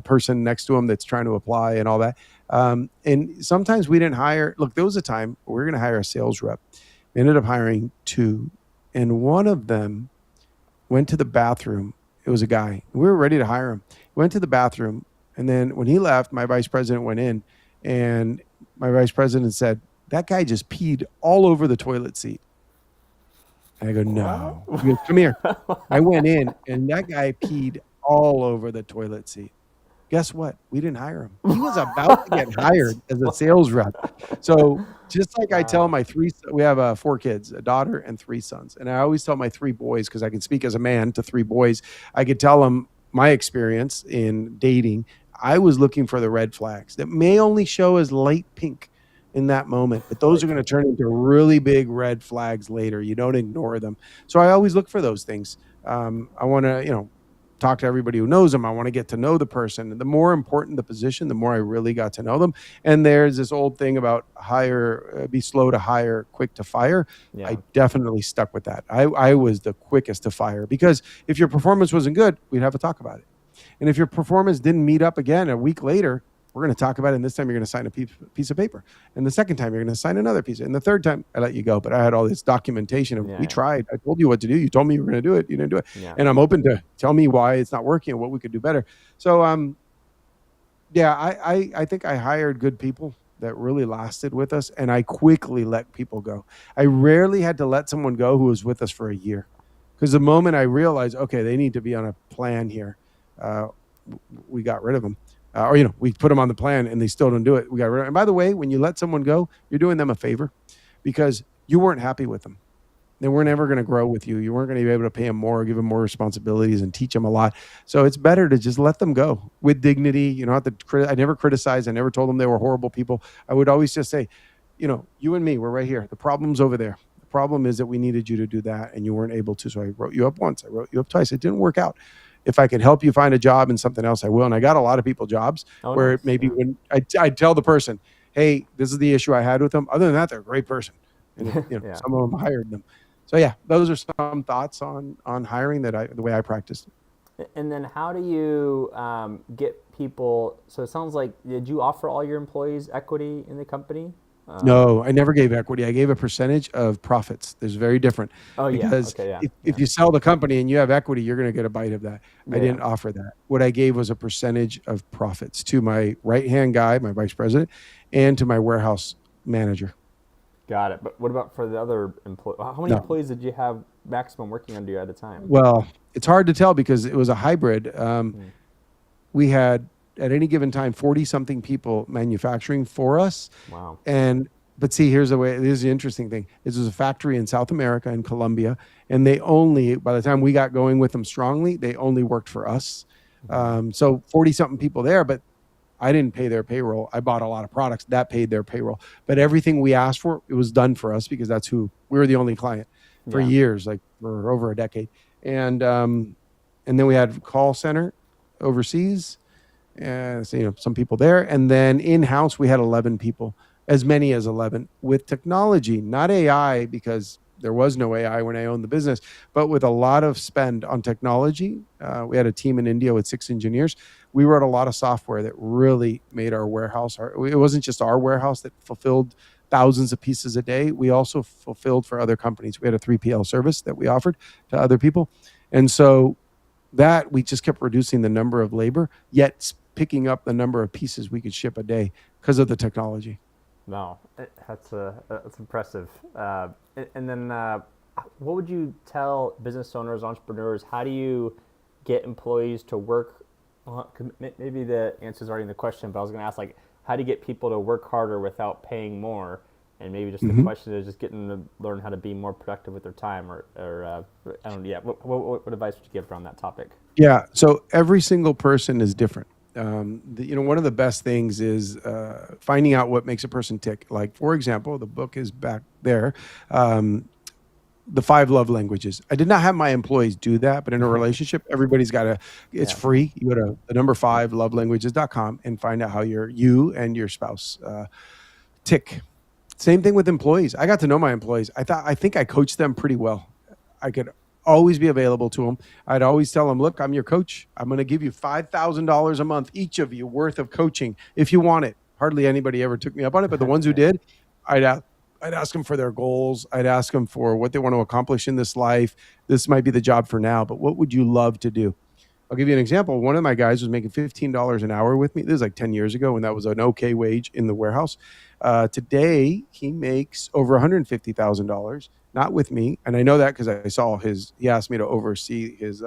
person next to them that's trying to apply and all that. And sometimes we didn't hire. Look, there was a time we were going to hire a sales rep. We ended up hiring two, and one of them went to the bathroom. It was a guy. We were ready to hire him. He went to the bathroom, and then when he left, my vice president went in, and my vice president said, "That guy just peed all over the toilet seat." And I go, "No." He goes, "Come here." I went in, and that guy peed all over the toilet seat. Guess what? We didn't hire him. He was about to get hired as a sales rep. So just like I tell my we have 4 kids, a daughter and 3 sons. And I always tell my 3 boys, because I can speak as a man to 3 boys, I could tell them my experience in dating. I was looking for the red flags that may only show as light pink in that moment, but those are going to turn into really big red flags later. You don't ignore them. So I always look for those things. I want to, talk to everybody who knows them. I want to get to know the person. And the more important the position, the more I really got to know them. And there's this old thing about be slow to hire, quick to fire. Yeah. I definitely stuck with that. I was the quickest to fire, because if your performance wasn't good, we'd have a talk about it. And if your performance didn't meet up again a week later, we're going to talk about it. And this time you're going to sign a piece of paper. And the second time you're going to sign another piece. And the third time I let you go. But I had all this documentation of we tried. I told you what to do. You told me you were going to do it. You didn't do it. Yeah. And I'm open to tell me why it's not working and what we could do better. So, I think I hired good people that really lasted with us. And I quickly let people go. I rarely had to let someone go who was with us for a year. Because the moment I realized, okay, they need to be on a plan here, we got rid of them. We put them on the plan and they still don't do it. We got rid of them. And by the way, when you let someone go, you're doing them a favor, because you weren't happy with them. They weren't ever going to grow with you. You weren't going to be able to pay them more, give them more responsibilities, and teach them a lot. So it's better to just let them go with dignity. You don't have to. I never criticized. I never told them they were horrible people. I would always just say, you and me, we're right here. The problem's over there. The problem is that we needed you to do that and you weren't able to. So I wrote you up once. I wrote you up twice. It didn't work out. If I can help you find a job in something else, I will. And I got a lot of people jobs where nice. Maybe when I tell the person, hey, this is the issue I had with them. Other than that, they're a great person. And some of them hired them. So yeah, those are some thoughts on hiring the way I practiced. And then how do you get people? So it sounds like, did you offer all your employees equity in the company? No, I never gave equity. I gave a percentage of profits. There's very different. Oh, yeah. Because if you sell the company and you have equity, you're going to get a bite of that. Yeah. I didn't offer that. What I gave was a percentage of profits to my right-hand guy, my vice president, and to my warehouse manager. Got it. But what about for the other employees? How many employees did you have maximum working under you at a time? Well, it's hard to tell because it was a hybrid. We had, at any given time, 40-something people manufacturing for us. Wow. But see, here's the interesting thing. This was a factory in South America, in Colombia, and they only, by the time we got going with them strongly, they only worked for us. So 40-something people there, but I didn't pay their payroll. I bought a lot of products that paid their payroll. But everything we asked for, it was done for us because that's who, we were the only client for years, like for over a decade. And then we had call center overseas. So, some people there. And then in-house, we had 11 people, as many as 11, with technology, not AI, because there was no AI when I owned the business, but with a lot of spend on technology. We had a team in India with 6 engineers. We wrote a lot of software that really made our warehouse. It wasn't just our warehouse that fulfilled thousands of pieces a day. We also fulfilled for other companies. We had a 3PL service that we offered to other people. And so that we just kept reducing the number of labor, yet picking up the number of pieces we could ship a day because of the technology. No, that's impressive. And then, what would you tell business owners, entrepreneurs? How do you get employees to work? Maybe the answer is already in the question, but I was going to ask, like, how do you get people to work harder without paying more? And maybe just the Mm-hmm. question is just getting them to learn how to be more productive with their time, or I don't know. Yeah, what advice would you give around that topic? Yeah. So every single person is different. One of the best things is finding out what makes a person tick. Like, for example, the book is back there. The five love languages. I did not have my employees do that, but in a relationship, everybody's got to, it's Yeah. free. You go to the number 5lovelanguages.com and find out how you and your spouse tick. Same thing with employees. I got to know my employees. I think I coached them pretty well. I could always be available to them. I'd always tell them, look, I'm your coach. I'm going to give you $5,000 a month, each of you, worth of coaching if you want it. Hardly anybody ever took me up on it, but the ones who did, I'd ask them for their goals. I'd ask them for what they want to accomplish in this life. This might be the job for now, but what would you love to do? I'll give you an example. One of my guys was making $15 an hour with me. This is like 10 years ago when that was an okay wage in the warehouse. Today, he makes over $150,000, not with me. And I know that because I saw he asked me to oversee his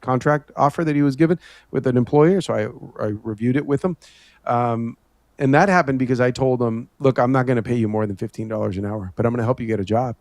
contract offer that he was given with an employer. So I reviewed it with him. And that happened because I told him, look, I'm not going to pay you more than $15 an hour, but I'm going to help you get a job.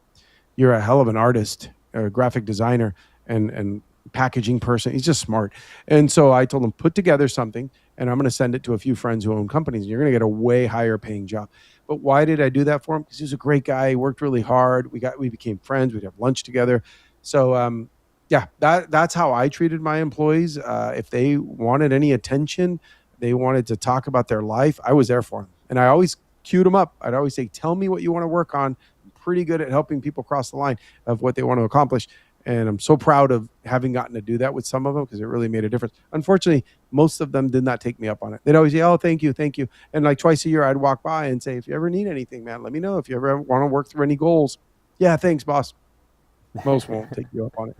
You're a hell of an artist, a graphic designer, and packaging person. He's just smart. And so I told him, put together something and I'm going to send it to a few friends who own companies. And you're going to get a way higher paying job. But why did I do that for him? Because he was a great guy. He worked really hard. We became friends. We'd have lunch together. So yeah, that's how I treated my employees. If they wanted any attention, they wanted to talk about their life, I was there for them. And I always queued them up. I'd always say, tell me what you want to work on. I'm pretty good at helping people cross the line of what they want to accomplish. And I'm so proud of having gotten to do that with some of them because it really made a difference. Unfortunately, most of them did not take me up on it. They'd always say, oh, thank you, thank you. And like twice a year, I'd walk by and say, if you ever need anything, man, let me know. If you ever want to work through any goals. Yeah, thanks, boss. Most won't take you up on it.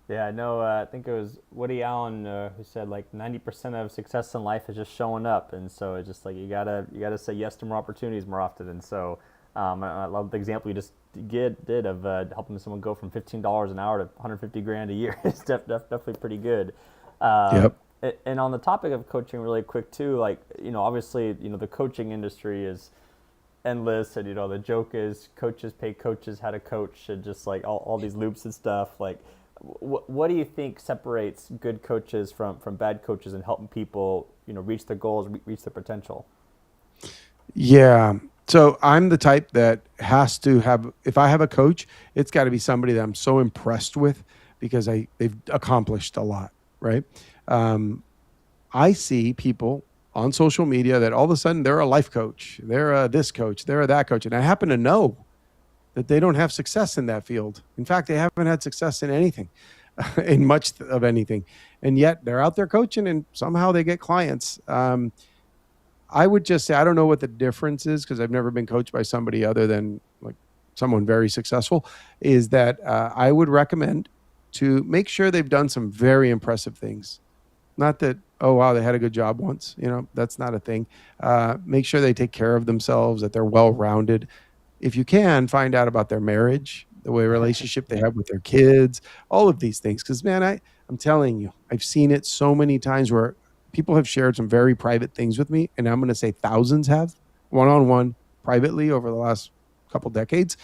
Yeah, I know. I think it was Woody Allen who said like 90% of success in life is just showing up, and so it's just like you gotta say yes to more opportunities more often. And so I love the example you just did of helping someone go from $15 an hour to 150 grand a year. It's definitely pretty good. Yep. And on the topic of coaching, really quick too, like obviously the coaching industry is endless, and the joke is coaches pay coaches how to coach, and just like all these loops and stuff. Like, what do you think separates good coaches from bad coaches and helping people reach their goals, reach their potential? Yeah. So I'm the type that has to have, if I have a coach, it's got to be somebody that I'm so impressed with because they've accomplished a lot, right? I see people on social media that all of a sudden they're a life coach, they're a this coach, they're a that coach. And I happen to know that they don't have success in that field. In fact, they haven't had success in anything, in much of anything. And yet they're out there coaching and somehow they get clients. I would just say, I don't know what the difference is because I've never been coached by somebody other than like someone very successful, is that I would recommend to make sure they've done some very impressive things. Not that, oh, wow, they had a good job once. That's not a thing. Make sure they take care of themselves, that they're well-rounded. If you can, find out about their marriage, the way relationship they have with their kids, all of these things. Because, man, I'm telling you, I've seen it so many times where people have shared some very private things with me, and I'm going to say thousands have, one-on-one, privately over the last couple decades.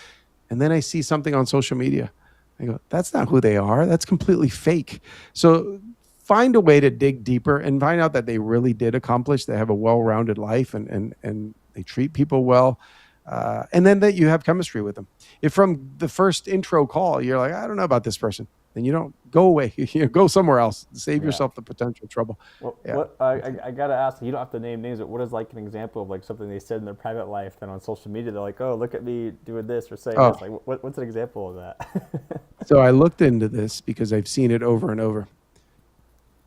And then I see something on social media. I go, that's not who they are. That's completely fake. So find a way to dig deeper and find out that they really did accomplish. They have a well-rounded life and they treat people well. And then that you have chemistry with them. If from the first intro call, you're like, I don't know about this person, then you don't go away. Go somewhere else. Save yourself the potential trouble. Well, Yeah. I gotta ask. You don't have to name names, but what is like an example of like something they said in their private life? Then on social media, they're like, "Oh, look at me doing this or saying this." Like, what's an example of that? So I looked into this because I've seen it over and over.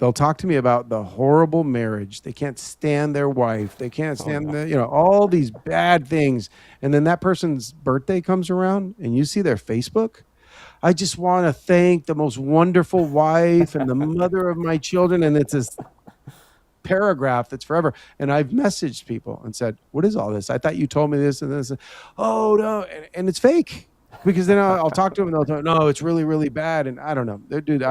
They'll talk to me about the horrible marriage. They can't stand their wife. They can't Oh stand no. all these bad things. And then that person's birthday comes around and you see their Facebook. I just want to thank the most wonderful wife and the mother of my children. And it's this paragraph that's forever. And I've messaged people and said, "What is all this? I thought you told me this and this." Oh no, and it's fake. Because then I'll talk to them and they'll tell me, "No, it's really, really bad." And I don't know, dude.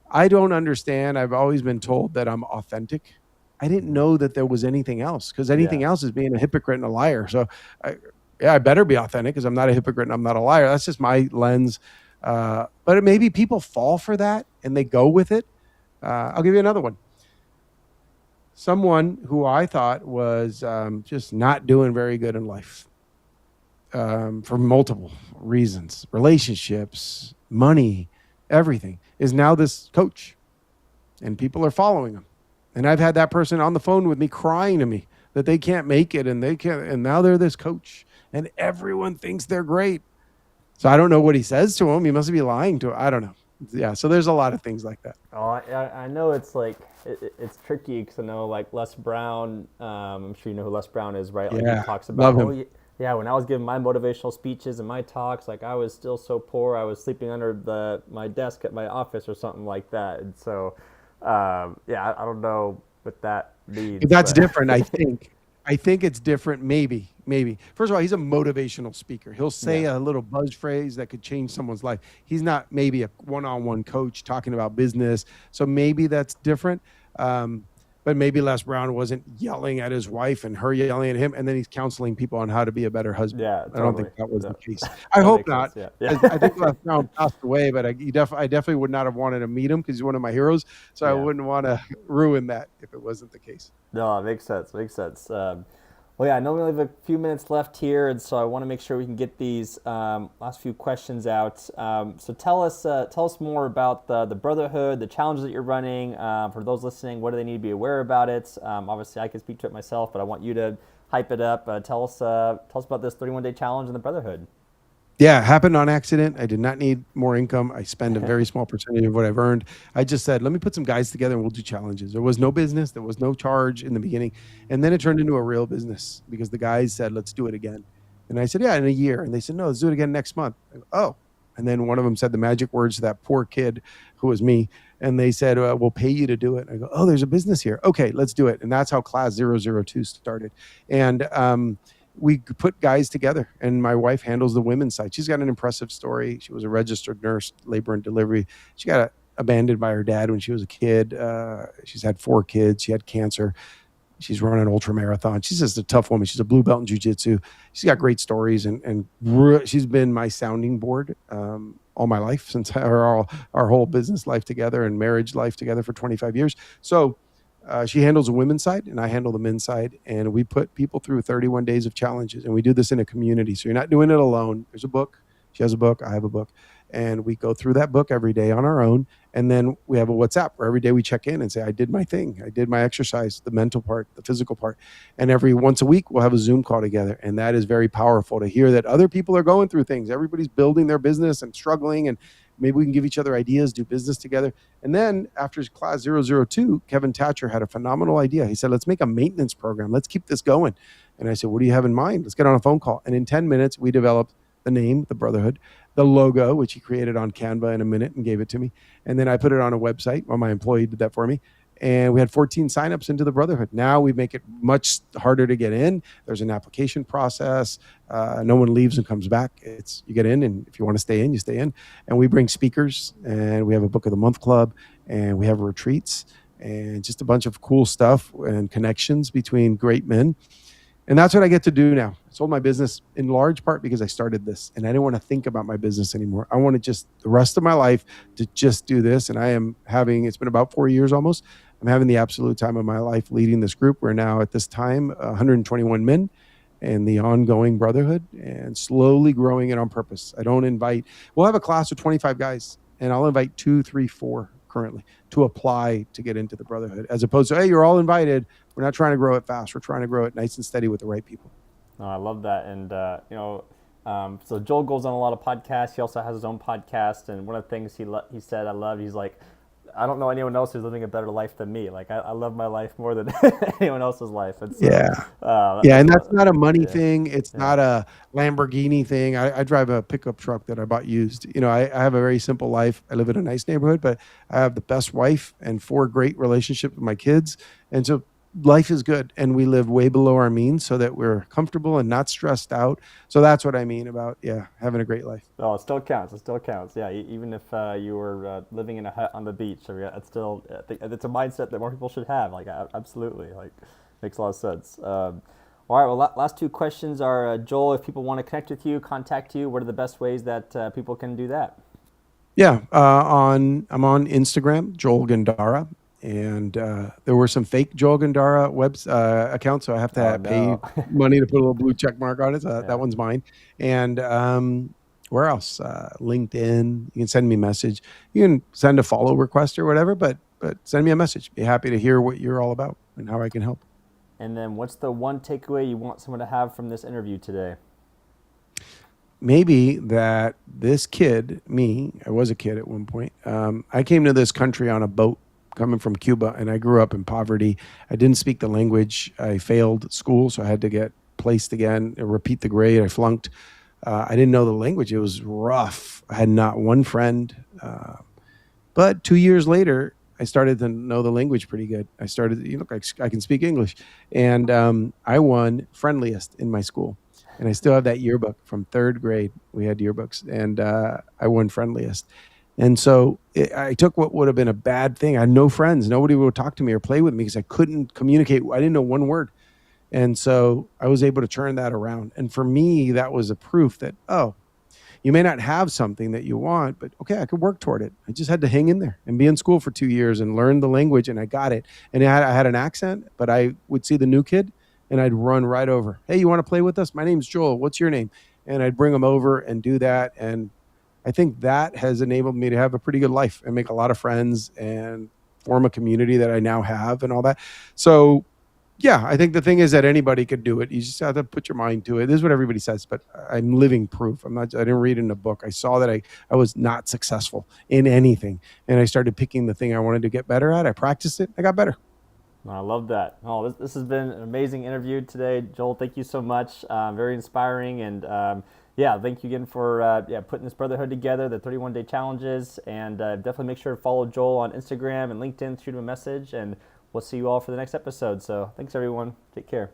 I don't understand. I've always been told that I'm authentic. I didn't know that there was anything else, because anything Yeah. else is being a hypocrite and a liar. So, I better be authentic because I'm not a hypocrite and I'm not a liar. That's just my lens. But maybe people fall for that and they go with it. I'll give you another one. Someone who I thought was just not doing very good in life, for multiple reasons, relationships, money, everything, is now this coach, and people are following him. And I've had that person on the phone with me crying to me that they can't make it and they can't, and now they're this coach and everyone thinks they're great. So I don't know what he says to him. He must be lying to him. I don't know. Yeah. So there's a lot of things like that. Oh, I know it's like it's tricky because I know like Les Brown. I'm sure you know who Les Brown is, right? Like he Yeah. talks about, Love oh him. yeah, when I was giving my motivational speeches and my talks, like I was still so poor, I was sleeping under my desk at my office or something like that. And so, yeah, I don't know what that means, That's but different, I think. I think it's different, maybe, maybe. First of all, he's a motivational speaker. He'll say yeah, a little buzz phrase that could change someone's life. He's not maybe a one-on-one coach talking about business, so maybe that's different. But maybe Les Brown wasn't yelling at his wife and her yelling at him, and then he's counseling people on how to be a better husband. yeah, I don't think totally. that was the That, case. I that hope makes sense. not. Yeah, I think yeah, Les Brown passed away, but I definitely would not have wanted to meet him because he's one of my heroes. So I yeah. wouldn't want to ruin that if it wasn't the case. No, it makes sense. Makes sense. Well, yeah, I know we only have a few minutes left here, and so I want to make sure we can get these last few questions out. So tell us more about the Brotherhood, the challenges that you're running. For those listening, what do they need to be aware about it? Obviously, I can speak to it myself, but I want you to hype it up. Tell us about this 31-day challenge and the Brotherhood. Yeah, it happened on accident. I did not need more income. I spend a very small percentage of what I've earned. I just said, let me put some guys together and we'll do challenges. There was no business, there was no charge in the beginning. And then it turned into a real business because the guys said, let's do it again. And I said, yeah, in a year. And they said, no, let's do it again next month. I go, oh. And then one of them said the magic words to that poor kid who was me. And they said, we'll pay you to do it. And I go, oh, there's a business here. Okay, let's do it. And that's how Class 002 started. And we put guys together, and my wife handles the women's side. She's got an impressive story. She was a registered nurse, labor and delivery. She got abandoned by her dad when she was a kid. She's had 4 kids. She had cancer. She's run an ultra marathon. She's just a tough woman. She's a blue belt in jiu-jitsu. She's got great stories, and she's been my sounding board all my life, since our whole business life together and marriage life together for 25 years. So she handles the women's side and I handle the men's side. And we put people through 31 days of challenges. And we do this in a community. So you're not doing it alone. There's a book. She has a book. I have a book. And we go through that book every day on our own. And then we have a WhatsApp where every day we check in and say, I did my thing. I did my exercise, the mental part, the physical part. And every once a week, we'll have a Zoom call together. And that is very powerful to hear that other people are going through things. Everybody's building their business and struggling, and maybe we can give each other ideas, do business together. And then after Class 002, Kevin Thatcher had a phenomenal idea. He said, let's make a maintenance program. Let's keep this going. And I said, what do you have in mind? Let's get on a phone call. And in 10 minutes, we developed the name, the Brotherhood, the logo, which he created on Canva in a minute and gave it to me. And then I put it on a website. Well, my employee did that for me. And we had 14 signups into the Brotherhood. Now we make it much harder to get in. There's an application process. No one leaves and comes back. It's you get in, and if you want to stay in, you stay in. And we bring speakers, and we have a Book of the Month club, and we have retreats, and just a bunch of cool stuff and connections between great men. And that's what I get to do now. I sold my business in large part because I started this, and I didn't want to think about my business anymore. I want to just the rest of my life to just do this. And I am having, it's been about 4 years almost. I'm having the absolute time of my life leading this group. We're now at this time 121 men and the ongoing Brotherhood, and slowly growing it on purpose. I don't invite, we'll have a class of 25 guys, and I'll invite 2, 3, 4 currently to apply to get into the Brotherhood, as opposed to, hey, you're all invited. We're not trying to grow it fast. We're trying to grow it nice and steady with the right people. Oh, I love that. And, so Joel goes on a lot of podcasts. He also has his own podcast. And one of the things he said I love, he's like, I don't know anyone else who's living a better life than me. Like I love my life more than anyone else's life, and so Yeah. Yeah, that's and that's what. not a money Yeah, thing. It's yeah. not a Lamborghini thing. I drive a pickup truck that I bought used. I have a very simple life. I live in a nice neighborhood, but I have the best wife and four great relationships with my kids. And so life is good. And we live way below our means so that we're comfortable and not stressed out. So that's what I mean about, yeah, having a great life. Oh, it still counts. It still counts. Yeah, even if you were living in a hut on the beach, I mean, it's still. I think it's a mindset that more people should have. Like, absolutely, like, makes a lot of sense. All right. Well, last two questions are Joel. If people want to connect with you, contact you, what are the best ways that people can do that? Yeah, I'm on Instagram, Joel Gandara, and there were some fake Joel Gandara accounts, so I have Oh to pay no. money to put a little blue check mark on it. So that Yeah. one's mine. And where else? LinkedIn. You can send me a message. You can send a follow request or whatever, but send me a message. Be happy to hear what you're all about and how I can help. And then, what's the one takeaway you want someone to have from this interview today? Maybe that this kid, me, I was a kid at one point. I came to this country on a boat coming from Cuba, and I grew up in poverty. I didn't speak the language. I failed school, so I had to get placed again, repeat the grade. I flunked. I didn't know the language. It was rough. I had not one friend. But 2 years later, I started to know the language pretty good. I started, look, I can speak English. And I won friendliest in my school. And I still have that yearbook from third grade. We had yearbooks, and I won friendliest. And so I took what would have been a bad thing. I had no friends. Nobody would talk to me or play with me because I couldn't communicate. I didn't know one word. And so I was able to turn that around. And for me, that was a proof that, oh, you may not have something that you want, but okay, I could work toward it. I just had to hang in there and be in school for 2 years and learn the language, and I got it. And I had an accent, but I would see the new kid and I'd run right over. Hey, you want to play with us? My name's Joel. What's your name? And I'd bring them over and do that. And I think that has enabled me to have a pretty good life and make a lot of friends and form a community that I now have and all that. So yeah, I think the thing is that anybody could do it. You just have to put your mind to it. This is what everybody says, but I'm living proof. I didn't read it in a book. I saw that I was not successful in anything. And I started picking the thing I wanted to get better at. I practiced it. I got better. I love that. Oh, this has been an amazing interview today, Joel. Thank you so much. Very inspiring, and yeah, thank you again for putting this brotherhood together, the 31-day challenges, and definitely make sure to follow Joel on Instagram and LinkedIn. Shoot him a message, and we'll see you all for the next episode. So thanks, everyone. Take care.